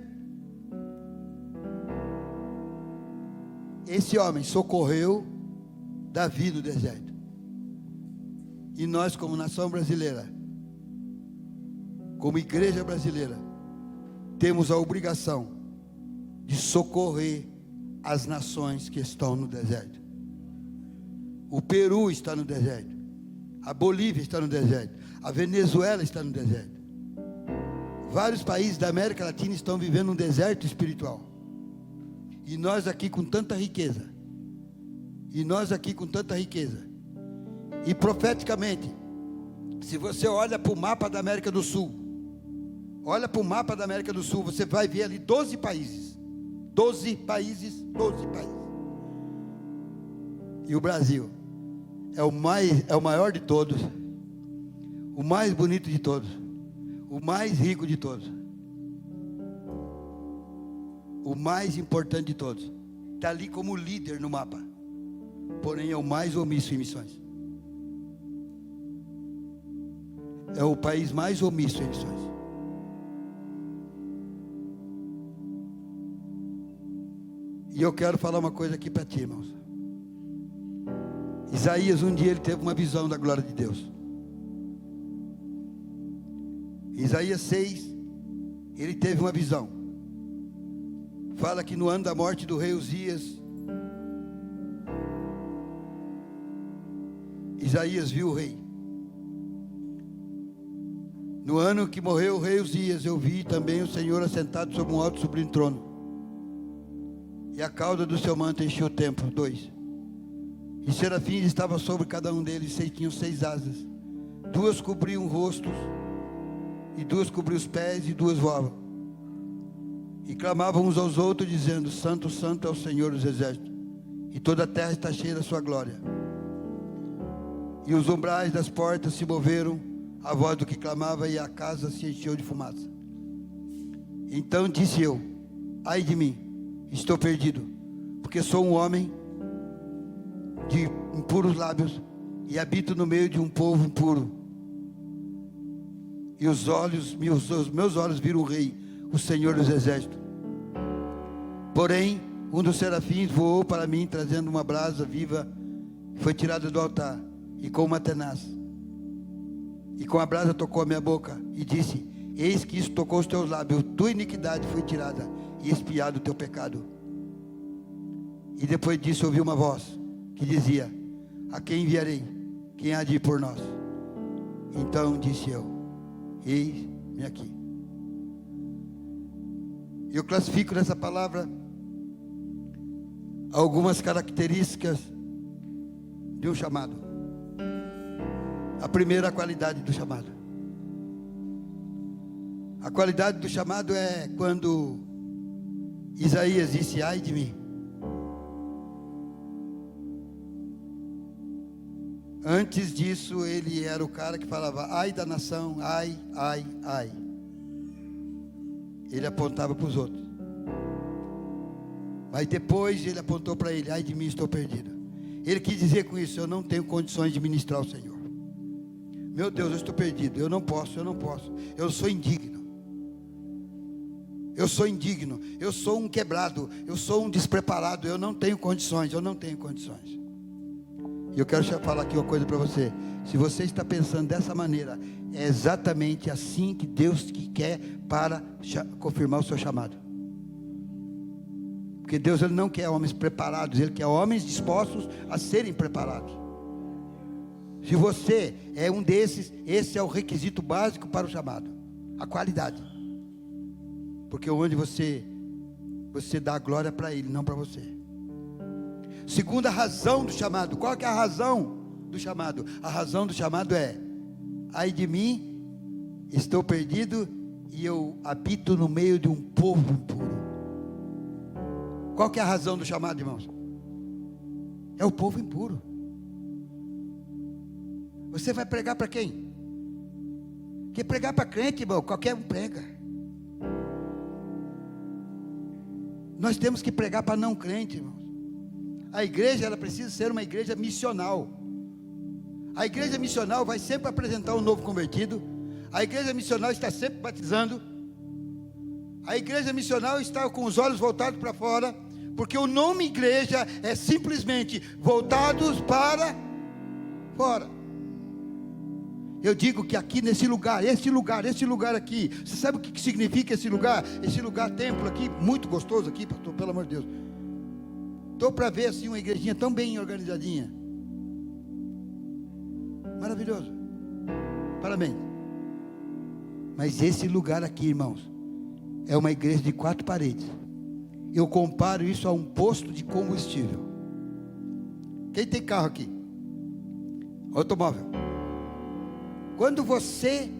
Esse homem socorreu Davi no deserto. E nós, como nação brasileira, como igreja brasileira, temos a obrigação de socorrer as nações que estão no deserto. O Peru está no deserto, a Bolívia está no deserto, a Venezuela está no deserto. Vários países da América Latina estão vivendo um deserto espiritual. E nós aqui com tanta riqueza. E profeticamente, se você olha para o mapa da América do Sul, você vai ver ali 12 países. 12 países. E o Brasil é o maior de todos, o mais bonito de todos, o mais rico de todos, o mais importante de todos. Está ali como líder no mapa, porém é o mais omisso em missões. É o país mais omisso em missões. E eu quero falar uma coisa aqui para ti, irmãos. Isaías, um dia ele teve uma visão da glória de Deus. Isaías 6, ele teve uma visão. Fala que no ano da morte do rei Uzias, Isaías viu o rei. No ano que morreu o rei Uzias, eu vi também o Senhor assentado sobre um alto e sublime trono. E a cauda do seu manto encheu o templo. 2. E serafins estavam sobre cada um deles, e tinham 6 asas. 2 cobriam rostos, e 2 cobriam os pés, e 2 voavam. E clamavam uns aos outros, dizendo: Santo, Santo é o Senhor dos exércitos, e toda a terra está cheia da sua glória. E os umbrais das portas se moveram à voz do que clamava, e a casa se encheu de fumaça. Então disse eu: ai de mim, estou perdido, porque sou um homem de impuros lábios, e habito no meio de um povo impuro. E os meus olhos viram o rei, o Senhor dos exércitos. Porém, um dos serafins voou para mim, trazendo uma brasa viva, foi tirada do altar, e com uma tenaz. E com a brasa tocou a minha boca, e disse: eis que isso tocou os teus lábios, tua iniquidade foi tirada, e expiado o teu pecado. E depois disso ouvi uma voz, que dizia: a quem enviarei? Quem há de ir por nós? Então disse eu: eis-me aqui. Eu classifico nessa palavra algumas características de um chamado. A primeira, a qualidade do chamado. A qualidade do chamado é quando Isaías disse: ai de mim. Antes disso, ele era o cara que falava: ai da nação, ai, ai, ai. Ele apontava para os outros. Mas depois ele apontou para ele: ai de mim, estou perdido. Ele quis dizer com isso: eu não tenho condições de ministrar o Senhor. Meu Deus, eu estou perdido, eu não posso, eu sou indigno. eu sou indigno, eu sou um quebrado, eu sou um despreparado, eu não tenho condições. E eu quero falar aqui uma coisa para você. Se você está pensando dessa maneira, é exatamente assim que Deus quer para confirmar o seu chamado. Porque Deus, Ele não quer homens preparados, Ele quer homens dispostos a serem preparados. Se você é um desses, esse é o requisito básico para o chamado, a qualidade. Porque onde você dá a glória para Ele, não para você. Segunda razão do chamado. Qual que é a razão do chamado? A razão do chamado é: ai de mim, estou perdido e eu habito no meio de um povo impuro. Qual que é a razão do chamado, irmãos? É o povo impuro. Você vai pregar para quem? Porque pregar para crente, irmão, qualquer um prega. Nós temos que pregar para não crente, irmãos. A igreja, ela precisa ser uma igreja missional. A igreja missional vai sempre apresentar um novo convertido. A igreja missional está sempre batizando. A igreja missional está com os olhos voltados para fora, porque o nome igreja é simplesmente voltados para fora. Eu digo que aqui nesse lugar, esse lugar aqui, você sabe o que significa esse lugar? Esse lugar, templo aqui, muito gostoso aqui, pastor, pelo amor de Deus. Estou para ver assim uma igrejinha tão bem organizadinha. Maravilhoso. Parabéns. Mas esse lugar aqui, irmãos, é uma igreja de 4 paredes. Eu comparo isso a um posto de combustível. Quem tem carro aqui? Automóvel. Quando você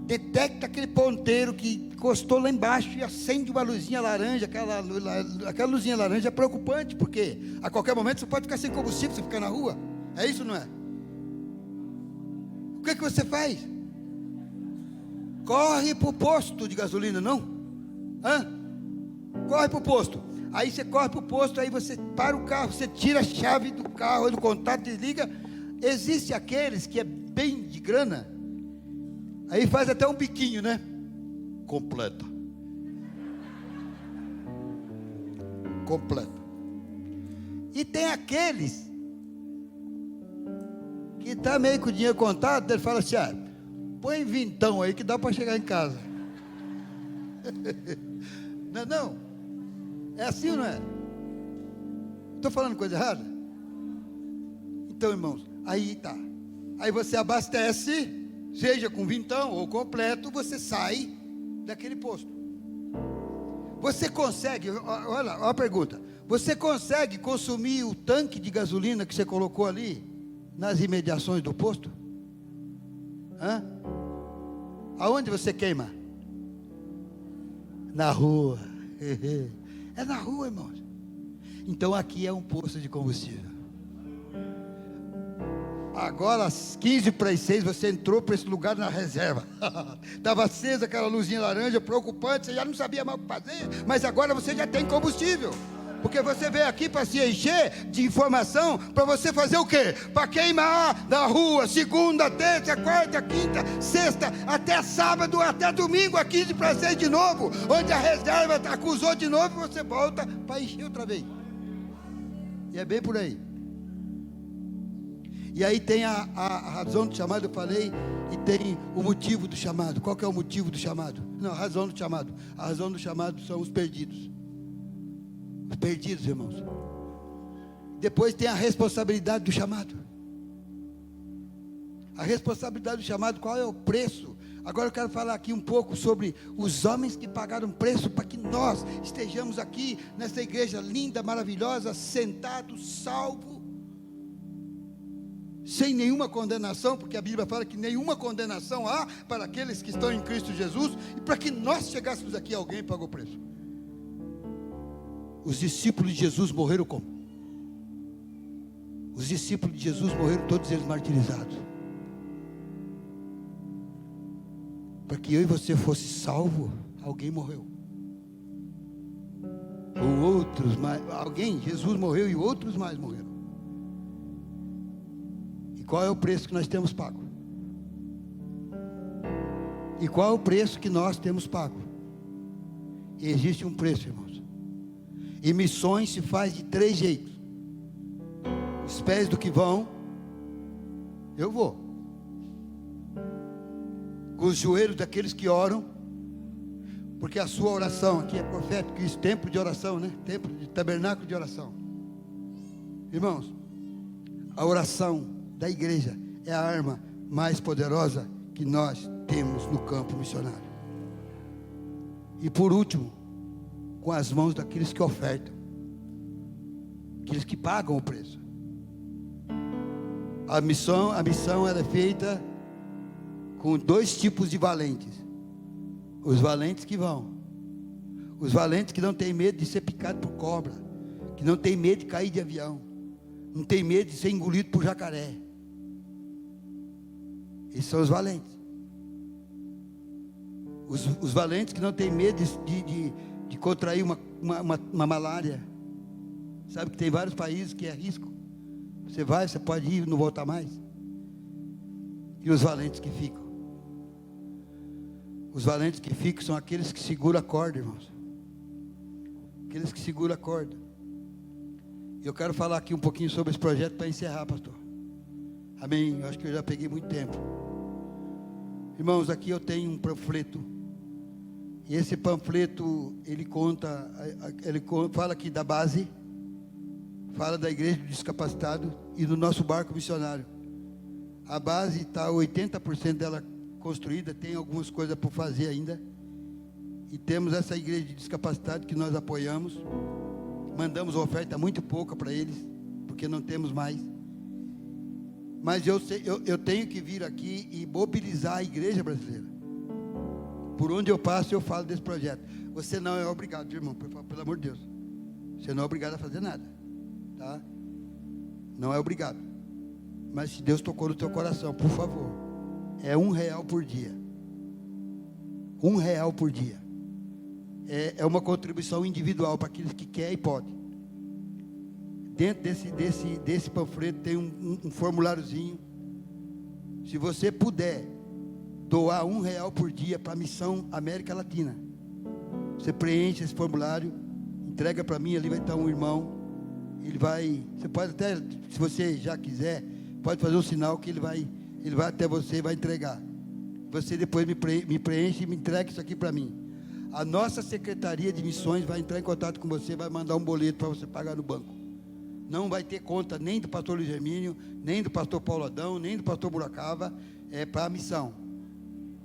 detecta aquele ponteiro que encostou lá embaixo e acende uma luzinha laranja, aquela luzinha laranja é preocupante, porque a qualquer momento você pode ficar sem combustível, você fica na rua. É isso, não é? O que você faz? Corre para o posto de gasolina, não? Corre para o posto. Aí você corre para o posto, aí você para o carro, você tira a chave do carro, do contato, desliga. Existe aqueles que é bem de grana, aí faz até um biquinho, né? Completa. E tem aqueles que está meio com o dinheiro contado, ele fala assim: põe vintão aí que dá para chegar em casa. Não? É assim ou não é? Estou falando coisa errada? Então, irmãos, aí tá. Aí você abastece, seja com vintão ou completo, você sai daquele posto. Você consegue, olha a pergunta, você consegue consumir o tanque de gasolina que você colocou ali, nas imediações do posto? Aonde você queima? Na rua. É na rua, irmãos. Então aqui é um posto de combustível. Agora às 15:45 você entrou para esse lugar na reserva. Estava acesa aquela luzinha laranja, preocupante, você já não sabia mais o que fazer, mas agora você já tem combustível. Porque você veio aqui para se encher de informação, para você fazer o quê? Para queimar na rua, segunda, terça, quarta, quinta, sexta, até sábado, até domingo, às 15:06 de novo, onde a reserva acusou de novo, você volta para encher outra vez. E é bem por aí. E aí tem a razão do chamado, eu falei, e tem o motivo do chamado. Qual que é o motivo do chamado? Não, a razão do chamado. A razão do chamado são os perdidos. Os perdidos, irmãos. Depois tem a responsabilidade do chamado. A responsabilidade do chamado, qual é o preço? Agora eu quero falar aqui um pouco sobre os homens que pagaram preço para que nós estejamos aqui nessa igreja linda, maravilhosa, sentados, salvos, sem nenhuma condenação, porque a Bíblia fala que nenhuma condenação há para aqueles que estão em Cristo Jesus, e para que nós chegássemos aqui, alguém pagou preço. Os discípulos de Jesus morreram como? Os discípulos de Jesus morreram todos eles martirizados, para que eu e você fosse salvo. Alguém morreu, ou outros mais, alguém, Jesus morreu e outros mais morreram. Qual é o preço que nós temos pago? E qual é o preço que nós temos pago? Existe um preço, irmãos. E missões se faz de 3 jeitos. Os pés do que vão, eu vou. Com os joelhos daqueles que oram, porque a sua oração aqui é profética, isso, templo de oração, né? Templo de tabernáculo de oração. Irmãos, a oração da igreja é a arma mais poderosa que nós temos no campo missionário. E por último, com as mãos daqueles que ofertam, aqueles que pagam o preço. A missão ela é feita com 2 tipos de valentes. Os valentes que vão, os valentes que não têm medo de ser picado por cobra, que não tem medo de cair de avião, não tem medo de ser engolido por jacaré. Esses são os valentes. Os valentes que não têm medo de contrair uma malária. Sabe que tem vários países que é risco. Você vai, você pode ir e não voltar mais. E os valentes que ficam? Os valentes que ficam são aqueles que seguram a corda, irmãos. Aqueles que seguram a corda. Eu quero falar aqui um pouquinho sobre esse projeto para encerrar, pastor. Amém? Eu acho que eu já peguei muito tempo. Irmãos, aqui eu tenho um panfleto. E esse panfleto, ele fala aqui da base, fala da igreja do discapacitado e do nosso barco missionário. A base está 80% dela construída, tem algumas coisas por fazer ainda. E temos essa igreja de discapacitado que nós apoiamos. Mandamos oferta muito pouca para eles, porque não temos mais. Mas eu tenho que vir aqui e mobilizar a igreja brasileira. Por onde eu passo, eu falo desse projeto. Você não é obrigado, irmão, pelo amor de Deus. Você não é obrigado a fazer nada, tá? Não é obrigado. Mas se Deus tocou no teu coração, por favor, é R$1 por dia. R$1 por dia. É uma contribuição individual para aqueles que querem e podem. Dentro desse panfleto tem um formuláriozinho. Se você puder doar R$1 por dia para a missão América Latina, você preenche esse formulário, entrega para mim, ali vai estar um irmão. Você pode até, se você já quiser, pode fazer um sinal que ele vai até você e vai entregar. Você depois me preenche e me entrega isso aqui para mim. A nossa Secretaria de Missões vai entrar em contato com você, vai mandar um boleto para você pagar no banco. Não vai ter conta nem do pastor Luiz Hermínio, nem do pastor Paulo Adão, nem do pastor Buracava, é para a missão.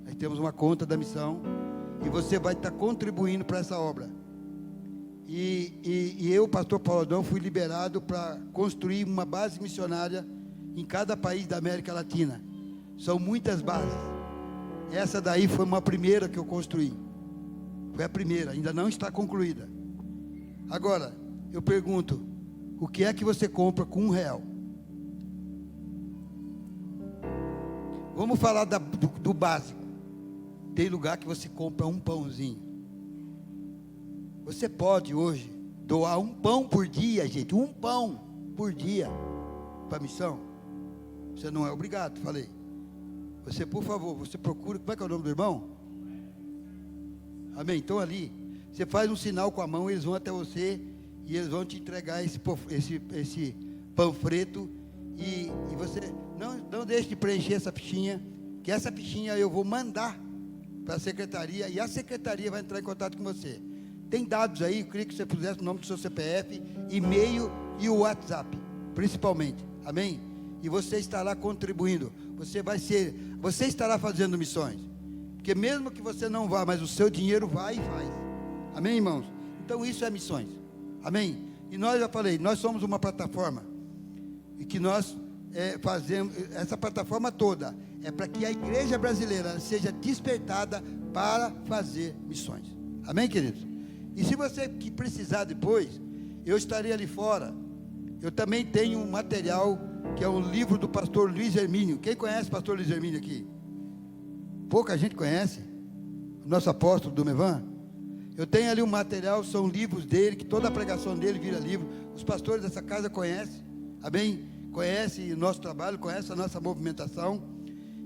Nós temos uma conta da missão e você vai estar contribuindo para essa obra. E eu, pastor Paulo Adão, fui liberado para construir uma base missionária em cada país da América Latina. São muitas bases. Essa daí foi uma primeira que eu construí. Foi a primeira, ainda não está concluída. Agora, eu pergunto, o que é que você compra com R$1? Vamos falar do básico. Tem lugar que você compra um pãozinho. Você pode hoje doar um pão por dia, gente. Um pão por dia para a missão. Você não é obrigado, falei. Você, por favor, você procura. Como é que é o nome do irmão? Amém? Então ali, você faz um sinal com a mão, eles vão até você e eles vão te entregar esse panfleto e você não deixe de preencher essa fichinha, que essa fichinha eu vou mandar para a secretaria e a secretaria vai entrar em contato com você. Tem dados aí, eu queria que você pusesse o nome do seu CPF, e-mail e o WhatsApp, principalmente, amém? E você estará contribuindo, você estará fazendo missões, porque mesmo que você não vá, mas o seu dinheiro vai e faz, amém, irmãos? Então isso é missões, amém? E nós, já falei, nós somos uma plataforma, e que nós fazemos, essa plataforma toda, é para que a igreja brasileira seja despertada para fazer missões, amém, queridos? E se você que precisar depois, eu estarei ali fora. Eu também tenho um material, que é um livro do pastor Luiz Hermínio. Quem conhece o pastor Luiz Hermínio aqui? Pouca gente conhece. O nosso apóstolo do Mevan. Eu tenho ali um material, são livros dele, que toda a pregação dele vira livro. Os pastores dessa casa conhecem, amém? Conhecem o nosso trabalho, conhecem a nossa movimentação.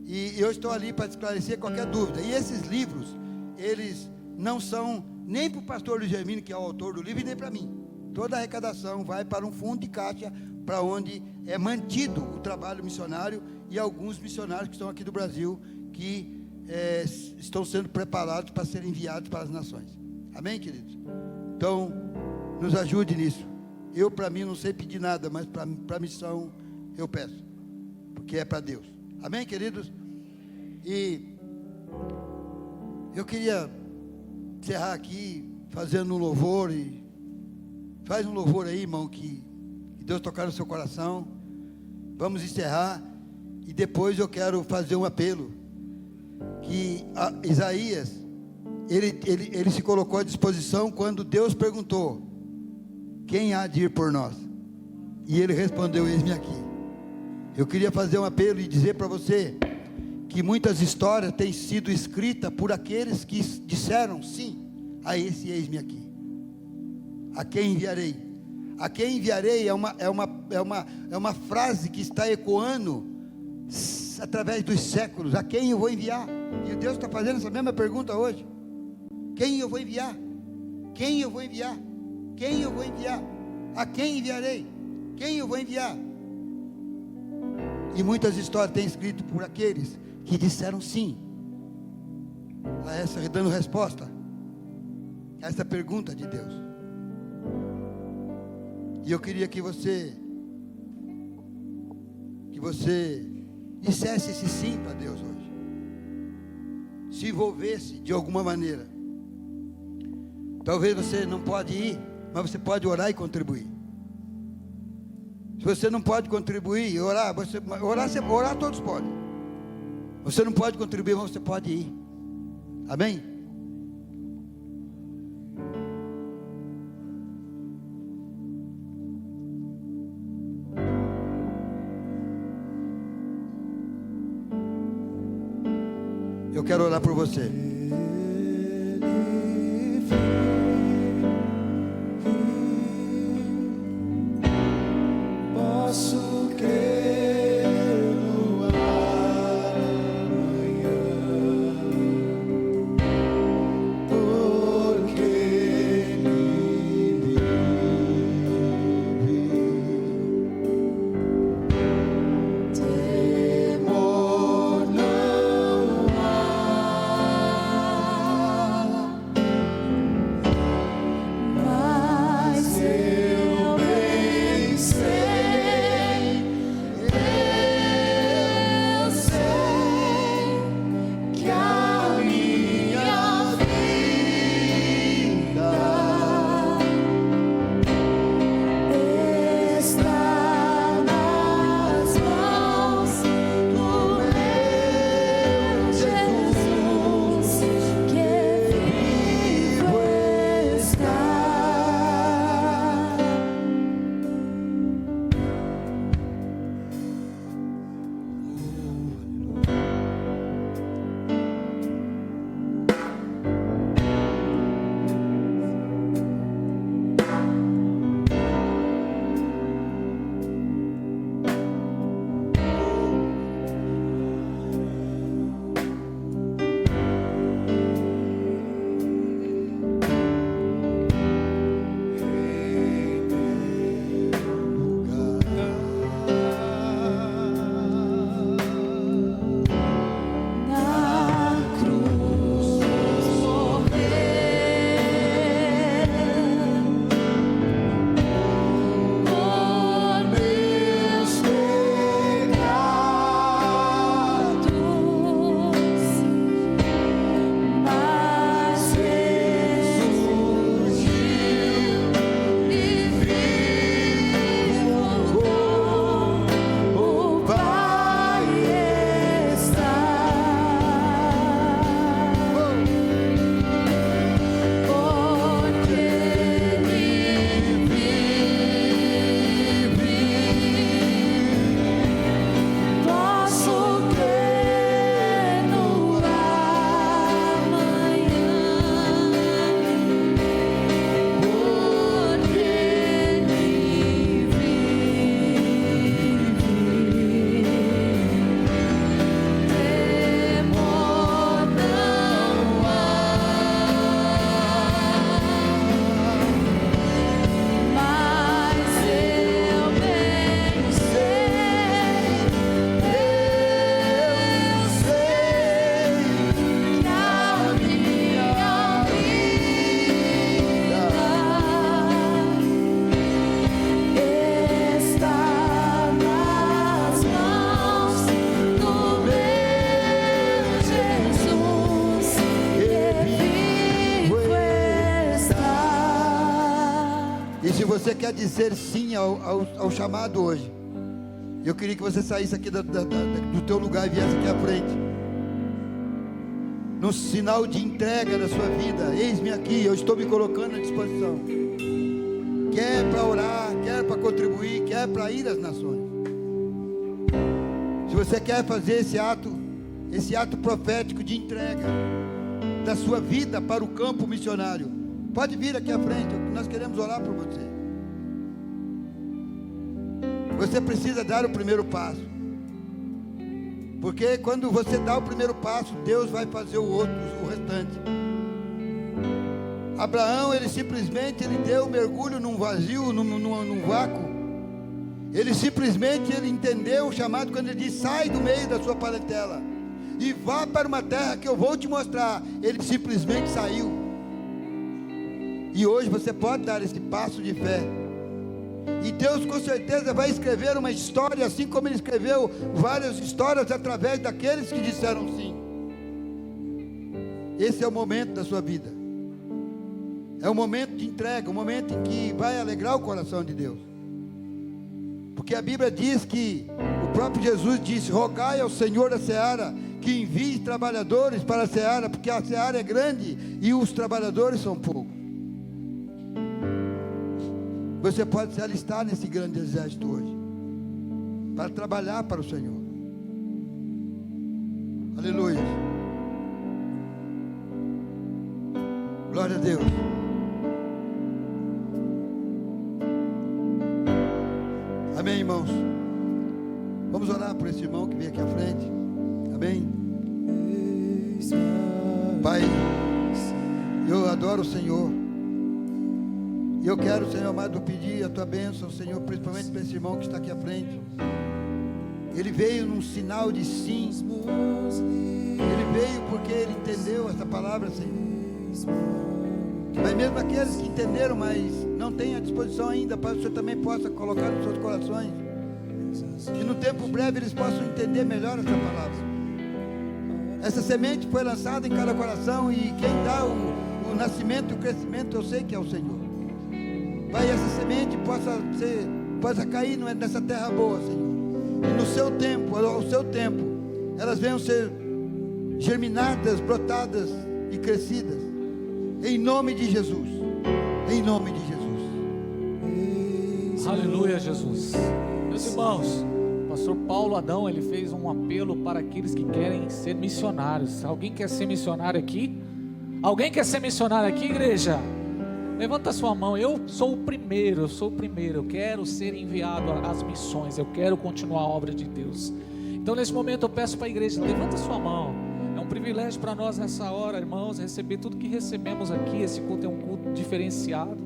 E eu estou ali para esclarecer qualquer dúvida. E esses livros, eles não são nem para o pastor Luiz Hermínio, que é o autor do livro, e nem para mim. Toda a arrecadação vai para um fundo de caixa, para onde é mantido o trabalho missionário, e alguns missionários que estão aqui do Brasil, que estão sendo preparados para serem enviados para as nações. Amém, queridos? Então, nos ajude nisso. Eu, para mim, não sei pedir nada, mas para a missão eu peço, porque é para Deus. Amém, queridos? E eu queria encerrar aqui fazendo um louvor. E faz um louvor aí, irmão, que Deus tocar no seu coração. Vamos encerrar. E depois eu quero fazer um apelo. Que Isaías, ele se colocou à disposição quando Deus perguntou: quem há de ir por nós? E ele respondeu: eis-me aqui. Eu queria fazer um apelo e dizer para você que muitas histórias têm sido escritas por aqueles que disseram sim a esse eis-me aqui. A quem enviarei? A quem enviarei é uma frase que está ecoando através dos séculos. A quem eu vou enviar? E Deus está fazendo essa mesma pergunta hoje. Quem eu vou enviar? Quem eu vou enviar? Quem eu vou enviar? A quem enviarei? Quem eu vou enviar? E muitas histórias têm escrito por aqueles que disseram sim a essa, dando resposta a essa pergunta de Deus. E eu queria que você dissesse esse sim para Deus hoje, se envolvesse de alguma maneira. Talvez você não pode ir, mas você pode orar e contribuir. Se você não pode contribuir e orar, orar todos podem. Você não pode contribuir, mas você pode ir. Amém? Eu quero orar por você. Posso crer no amanhã, porque Ele vive. Temor não há. você quer dizer sim ao chamado hoje, eu queria que você saísse aqui do teu lugar e viesse aqui à frente, num sinal de entrega da sua vida. Eis-me aqui, eu estou me colocando à disposição. Quer para orar, quer para contribuir, quer para ir às nações. Se você quer fazer esse ato profético de entrega da sua vida para o campo missionário, pode vir aqui à frente, nós queremos orar por você. Você precisa dar o primeiro passo, porque quando você dá o primeiro passo, Deus vai fazer o restante. Abraão, ele deu um mergulho num vazio, num vácuo. Ele simplesmente entendeu o chamado quando ele disse: sai do meio da sua parentela e vá para uma terra que eu vou te mostrar. Ele simplesmente saiu. E hoje você pode dar esse passo de fé, e Deus com certeza vai escrever uma história, assim como Ele escreveu várias histórias através daqueles que disseram sim. Esse é o momento da sua vida, é o momento de entrega, o momento em que vai alegrar o coração de Deus. Porque a Bíblia diz que o próprio Jesus disse: rogai ao Senhor da seara que envie trabalhadores para a seara, porque a seara é grande e os trabalhadores são poucos. Você pode se alistar nesse grande exército hoje, para trabalhar para o Senhor. Aleluia. Glória a Deus. Amém, irmãos. Vamos orar por esse irmão que veio aqui à frente. Amém. Pai, eu adoro o Senhor. E eu quero, Senhor amado, pedir a tua bênção, Senhor, principalmente para esse irmão que está aqui à frente. Ele veio num sinal de sim. Ele veio porque ele entendeu essa palavra, Senhor. Mas mesmo aqueles que entenderam, mas não têm à disposição ainda, para que o Senhor também possa colocar nos seus corações, que no tempo breve eles possam entender melhor essa palavra. Essa semente foi lançada em cada coração, e quem dá o nascimento e o crescimento, eu sei que é o Senhor. Pai, essa semente possa cair nessa terra boa, Senhor, e no seu tempo, ao seu tempo, elas venham ser germinadas, brotadas e crescidas, em nome de Jesus, em nome de Jesus. Aleluia, Jesus. Meus irmãos, o pastor Paulo Adão, ele fez um apelo para aqueles que querem ser missionários. Alguém quer ser missionário aqui? Alguém quer ser missionário aqui, igreja? Levanta a sua mão. Eu sou o primeiro, eu quero ser enviado às missões, eu quero continuar a obra de Deus. Então nesse momento eu peço para a igreja, levanta a sua mão. É um privilégio para nós nessa hora, irmãos, receber tudo que recebemos aqui. Esse culto é um culto diferenciado.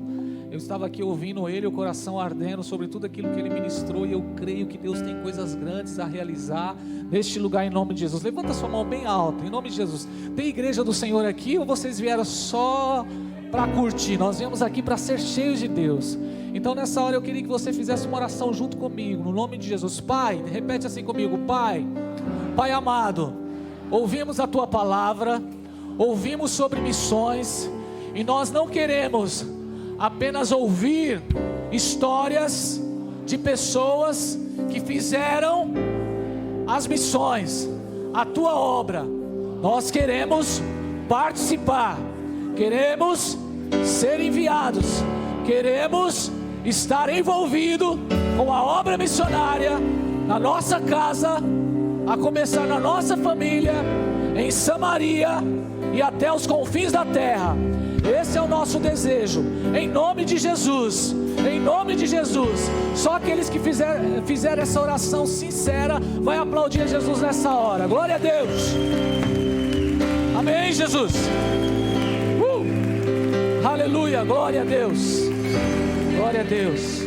Eu estava aqui ouvindo ele, o coração ardendo sobre tudo aquilo que ele ministrou, e eu creio que Deus tem coisas grandes a realizar neste lugar, em nome de Jesus. Levanta a sua mão bem alta, em nome de Jesus. Tem igreja do Senhor aqui, ou vocês vieram só para curtir? Nós viemos aqui para ser cheios de Deus. Então nessa hora eu queria que você fizesse uma oração junto comigo, no nome de Jesus. Pai, repete assim comigo: Pai amado, ouvimos a tua palavra, ouvimos sobre missões, e nós não queremos apenas ouvir histórias de pessoas que fizeram as missões, a tua obra. Nós queremos participar, queremos ser enviados, queremos estar envolvido com a obra missionária na nossa casa, a começar na nossa família, em Samaria e até os confins da terra. Esse é o nosso desejo, em nome de Jesus, em nome de Jesus. Só aqueles que fizeram essa oração sincera vai aplaudir a Jesus nessa hora. Glória a Deus. Amém, Jesus. Aleluia, glória a Deus. Glória a Deus.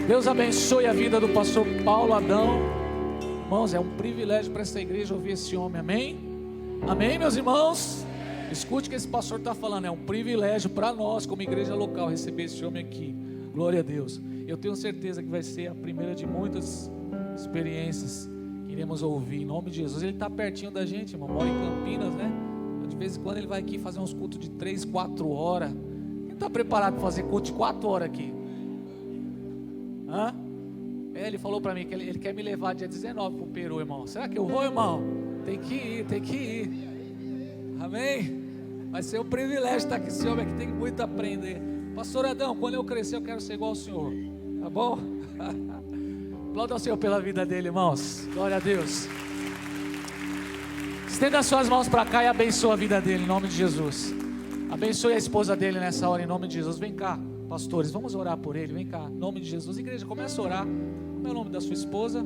Deus abençoe a vida do pastor Paulo Adão. Irmãos, é um privilégio para essa igreja ouvir esse homem. Amém? Amém, meus irmãos? Escute o que esse pastor está falando. É um privilégio para nós, como igreja local, receber esse homem aqui. Glória a Deus. Eu tenho certeza que vai ser a primeira de muitas experiências que iremos ouvir, em nome de Jesus. Ele está pertinho da gente, irmão. Mora em Campinas, né? De vez em quando ele vai aqui fazer uns cultos de 3, 4 horas. Quem está preparado para fazer culto de 4 horas aqui? Hã? Ele falou para mim que ele quer me levar dia 19 para o Peru, irmão. Será que eu vou, irmão? Tem que ir. Amém? Vai ser um privilégio estar aqui, esse homem aqui tem muito a aprender. Pastor Adão, quando eu crescer eu quero ser igual ao senhor. Tá bom? Aplauda o Senhor pela vida dele, irmãos. Glória a Deus. Estenda as suas mãos para cá e abençoa a vida dele, em nome de Jesus. Abençoe a esposa dele nessa hora, em nome de Jesus. Vem cá, pastores, vamos orar por ele. Vem cá, em nome de Jesus. Igreja, começa a orar. Como é o nome da sua esposa?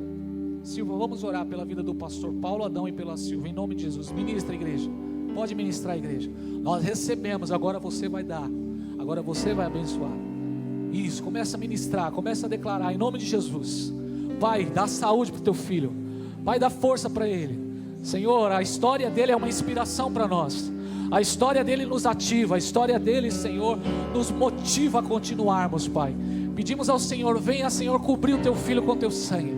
Silva, vamos orar pela vida do pastor Paulo Adão e pela Silva, em nome de Jesus. Ministra, igreja. Pode ministrar, igreja. Nós recebemos, agora você vai dar. Agora você vai abençoar. Isso, começa a ministrar, começa a declarar, em nome de Jesus. Pai, dá saúde para o teu filho. Pai, dá força para ele. Senhor, a história dele é uma inspiração para nós. A história dele nos ativa. A história dele, Senhor, nos motiva a continuarmos, Pai. Pedimos ao Senhor, venha, Senhor, cobrir o teu filho com teu sangue.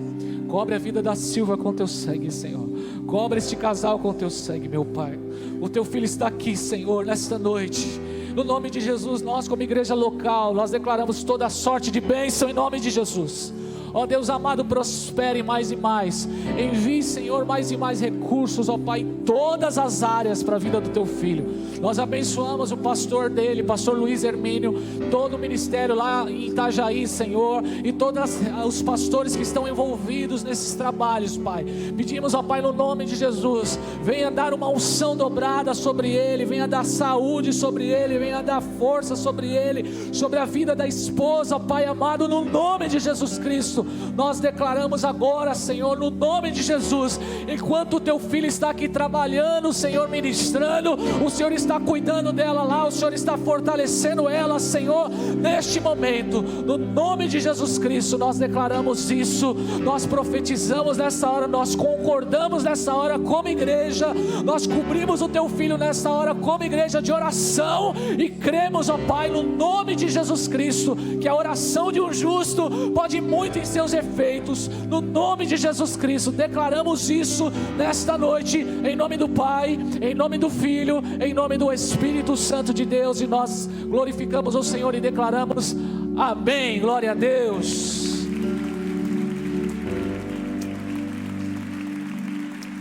Cobre a vida da Silva com teu sangue, Senhor. Cobre este casal com teu sangue, meu Pai. O teu filho está aqui, Senhor, nesta noite. No nome de Jesus, nós como igreja local, nós declaramos toda a sorte de bênção em nome de Jesus. Ó Deus amado, prospere mais e mais. Envie, Senhor, mais e mais recursos, ó Pai, em todas as áreas para a vida do teu filho. Nós abençoamos o pastor dele, pastor Luiz Hermínio, todo o ministério lá em Itajaí, Senhor, e todos os pastores que estão envolvidos nesses trabalhos, Pai. Pedimos, ó Pai, no nome de Jesus, venha dar uma unção dobrada sobre ele, venha dar saúde sobre ele, venha dar força sobre ele, sobre a vida da esposa, ó Pai amado, no nome de Jesus Cristo. Nós declaramos agora, Senhor, no nome de Jesus, enquanto o teu filho está aqui trabalhando, Senhor, ministrando, o Senhor está cuidando dela lá, o Senhor está fortalecendo ela, Senhor, neste momento, no nome de Jesus Cristo, nós declaramos isso, nós profetizamos nessa hora, nós concordamos nessa hora como igreja, nós cobrimos o teu filho nessa hora como igreja de oração, e cremos, ó Pai, no nome de Jesus Cristo, que a oração de um justo pode muito em seus efeitos. No nome de Jesus Cristo, declaramos isso nesta noite, em nome do Pai, em nome do Filho, em nome do Espírito Santo de Deus, e nós glorificamos o Senhor e declaramos amém, glória a Deus.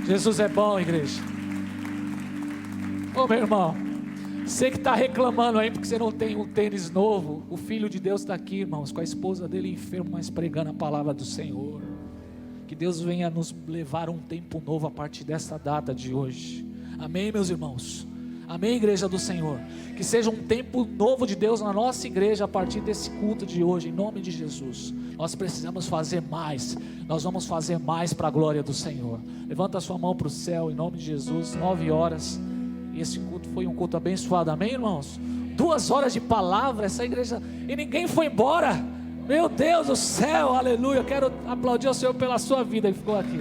Jesus é bom, igreja. Ô meu irmão, você que está reclamando aí porque você não tem um tênis novo, o Filho de Deus está aqui, irmãos, com a esposa dele enfermo, mas pregando a palavra do Senhor. Que Deus venha nos levar um tempo novo a partir dessa data de hoje. Amém, meus irmãos? Amém, igreja do Senhor? Que seja um tempo novo de Deus na nossa igreja a partir desse culto de hoje, em nome de Jesus. Nós precisamos fazer mais, nós vamos fazer mais para a glória do Senhor. Levanta a sua mão para o céu, em nome de Jesus, 9 horas. E esse culto foi um culto abençoado, amém, irmãos? 2 horas de palavra, essa igreja, e ninguém foi embora. Meu Deus do céu, aleluia. Eu quero aplaudir ao Senhor pela sua vida que ficou aqui,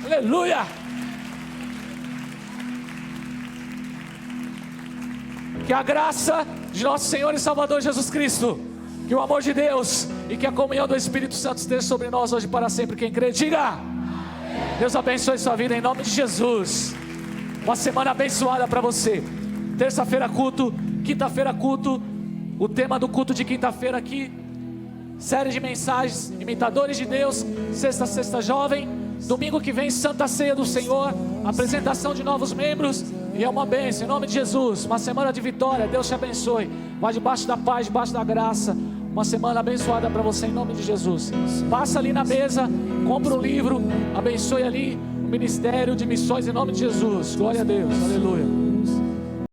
aleluia. Que a graça de nosso Senhor e Salvador Jesus Cristo, que o amor de Deus e que a comunhão do Espírito Santo esteja sobre nós hoje para sempre. Quem crê, diga amém. Deus abençoe sua vida em nome de Jesus. Uma semana abençoada para você. Terça-feira culto, quinta-feira culto. O tema do culto de quinta-feira aqui, série de mensagens, imitadores de Deus. Sexta jovem. Domingo que vem, Santa Ceia do Senhor, apresentação de novos membros. E é uma bênção, em nome de Jesus. Uma semana de vitória, Deus te abençoe. Vai debaixo da paz, debaixo da graça. Uma semana abençoada para você em nome de Jesus. Passa ali na mesa, compra um livro, abençoe ali o ministério de missões em nome de Jesus. Glória a Deus, aleluia.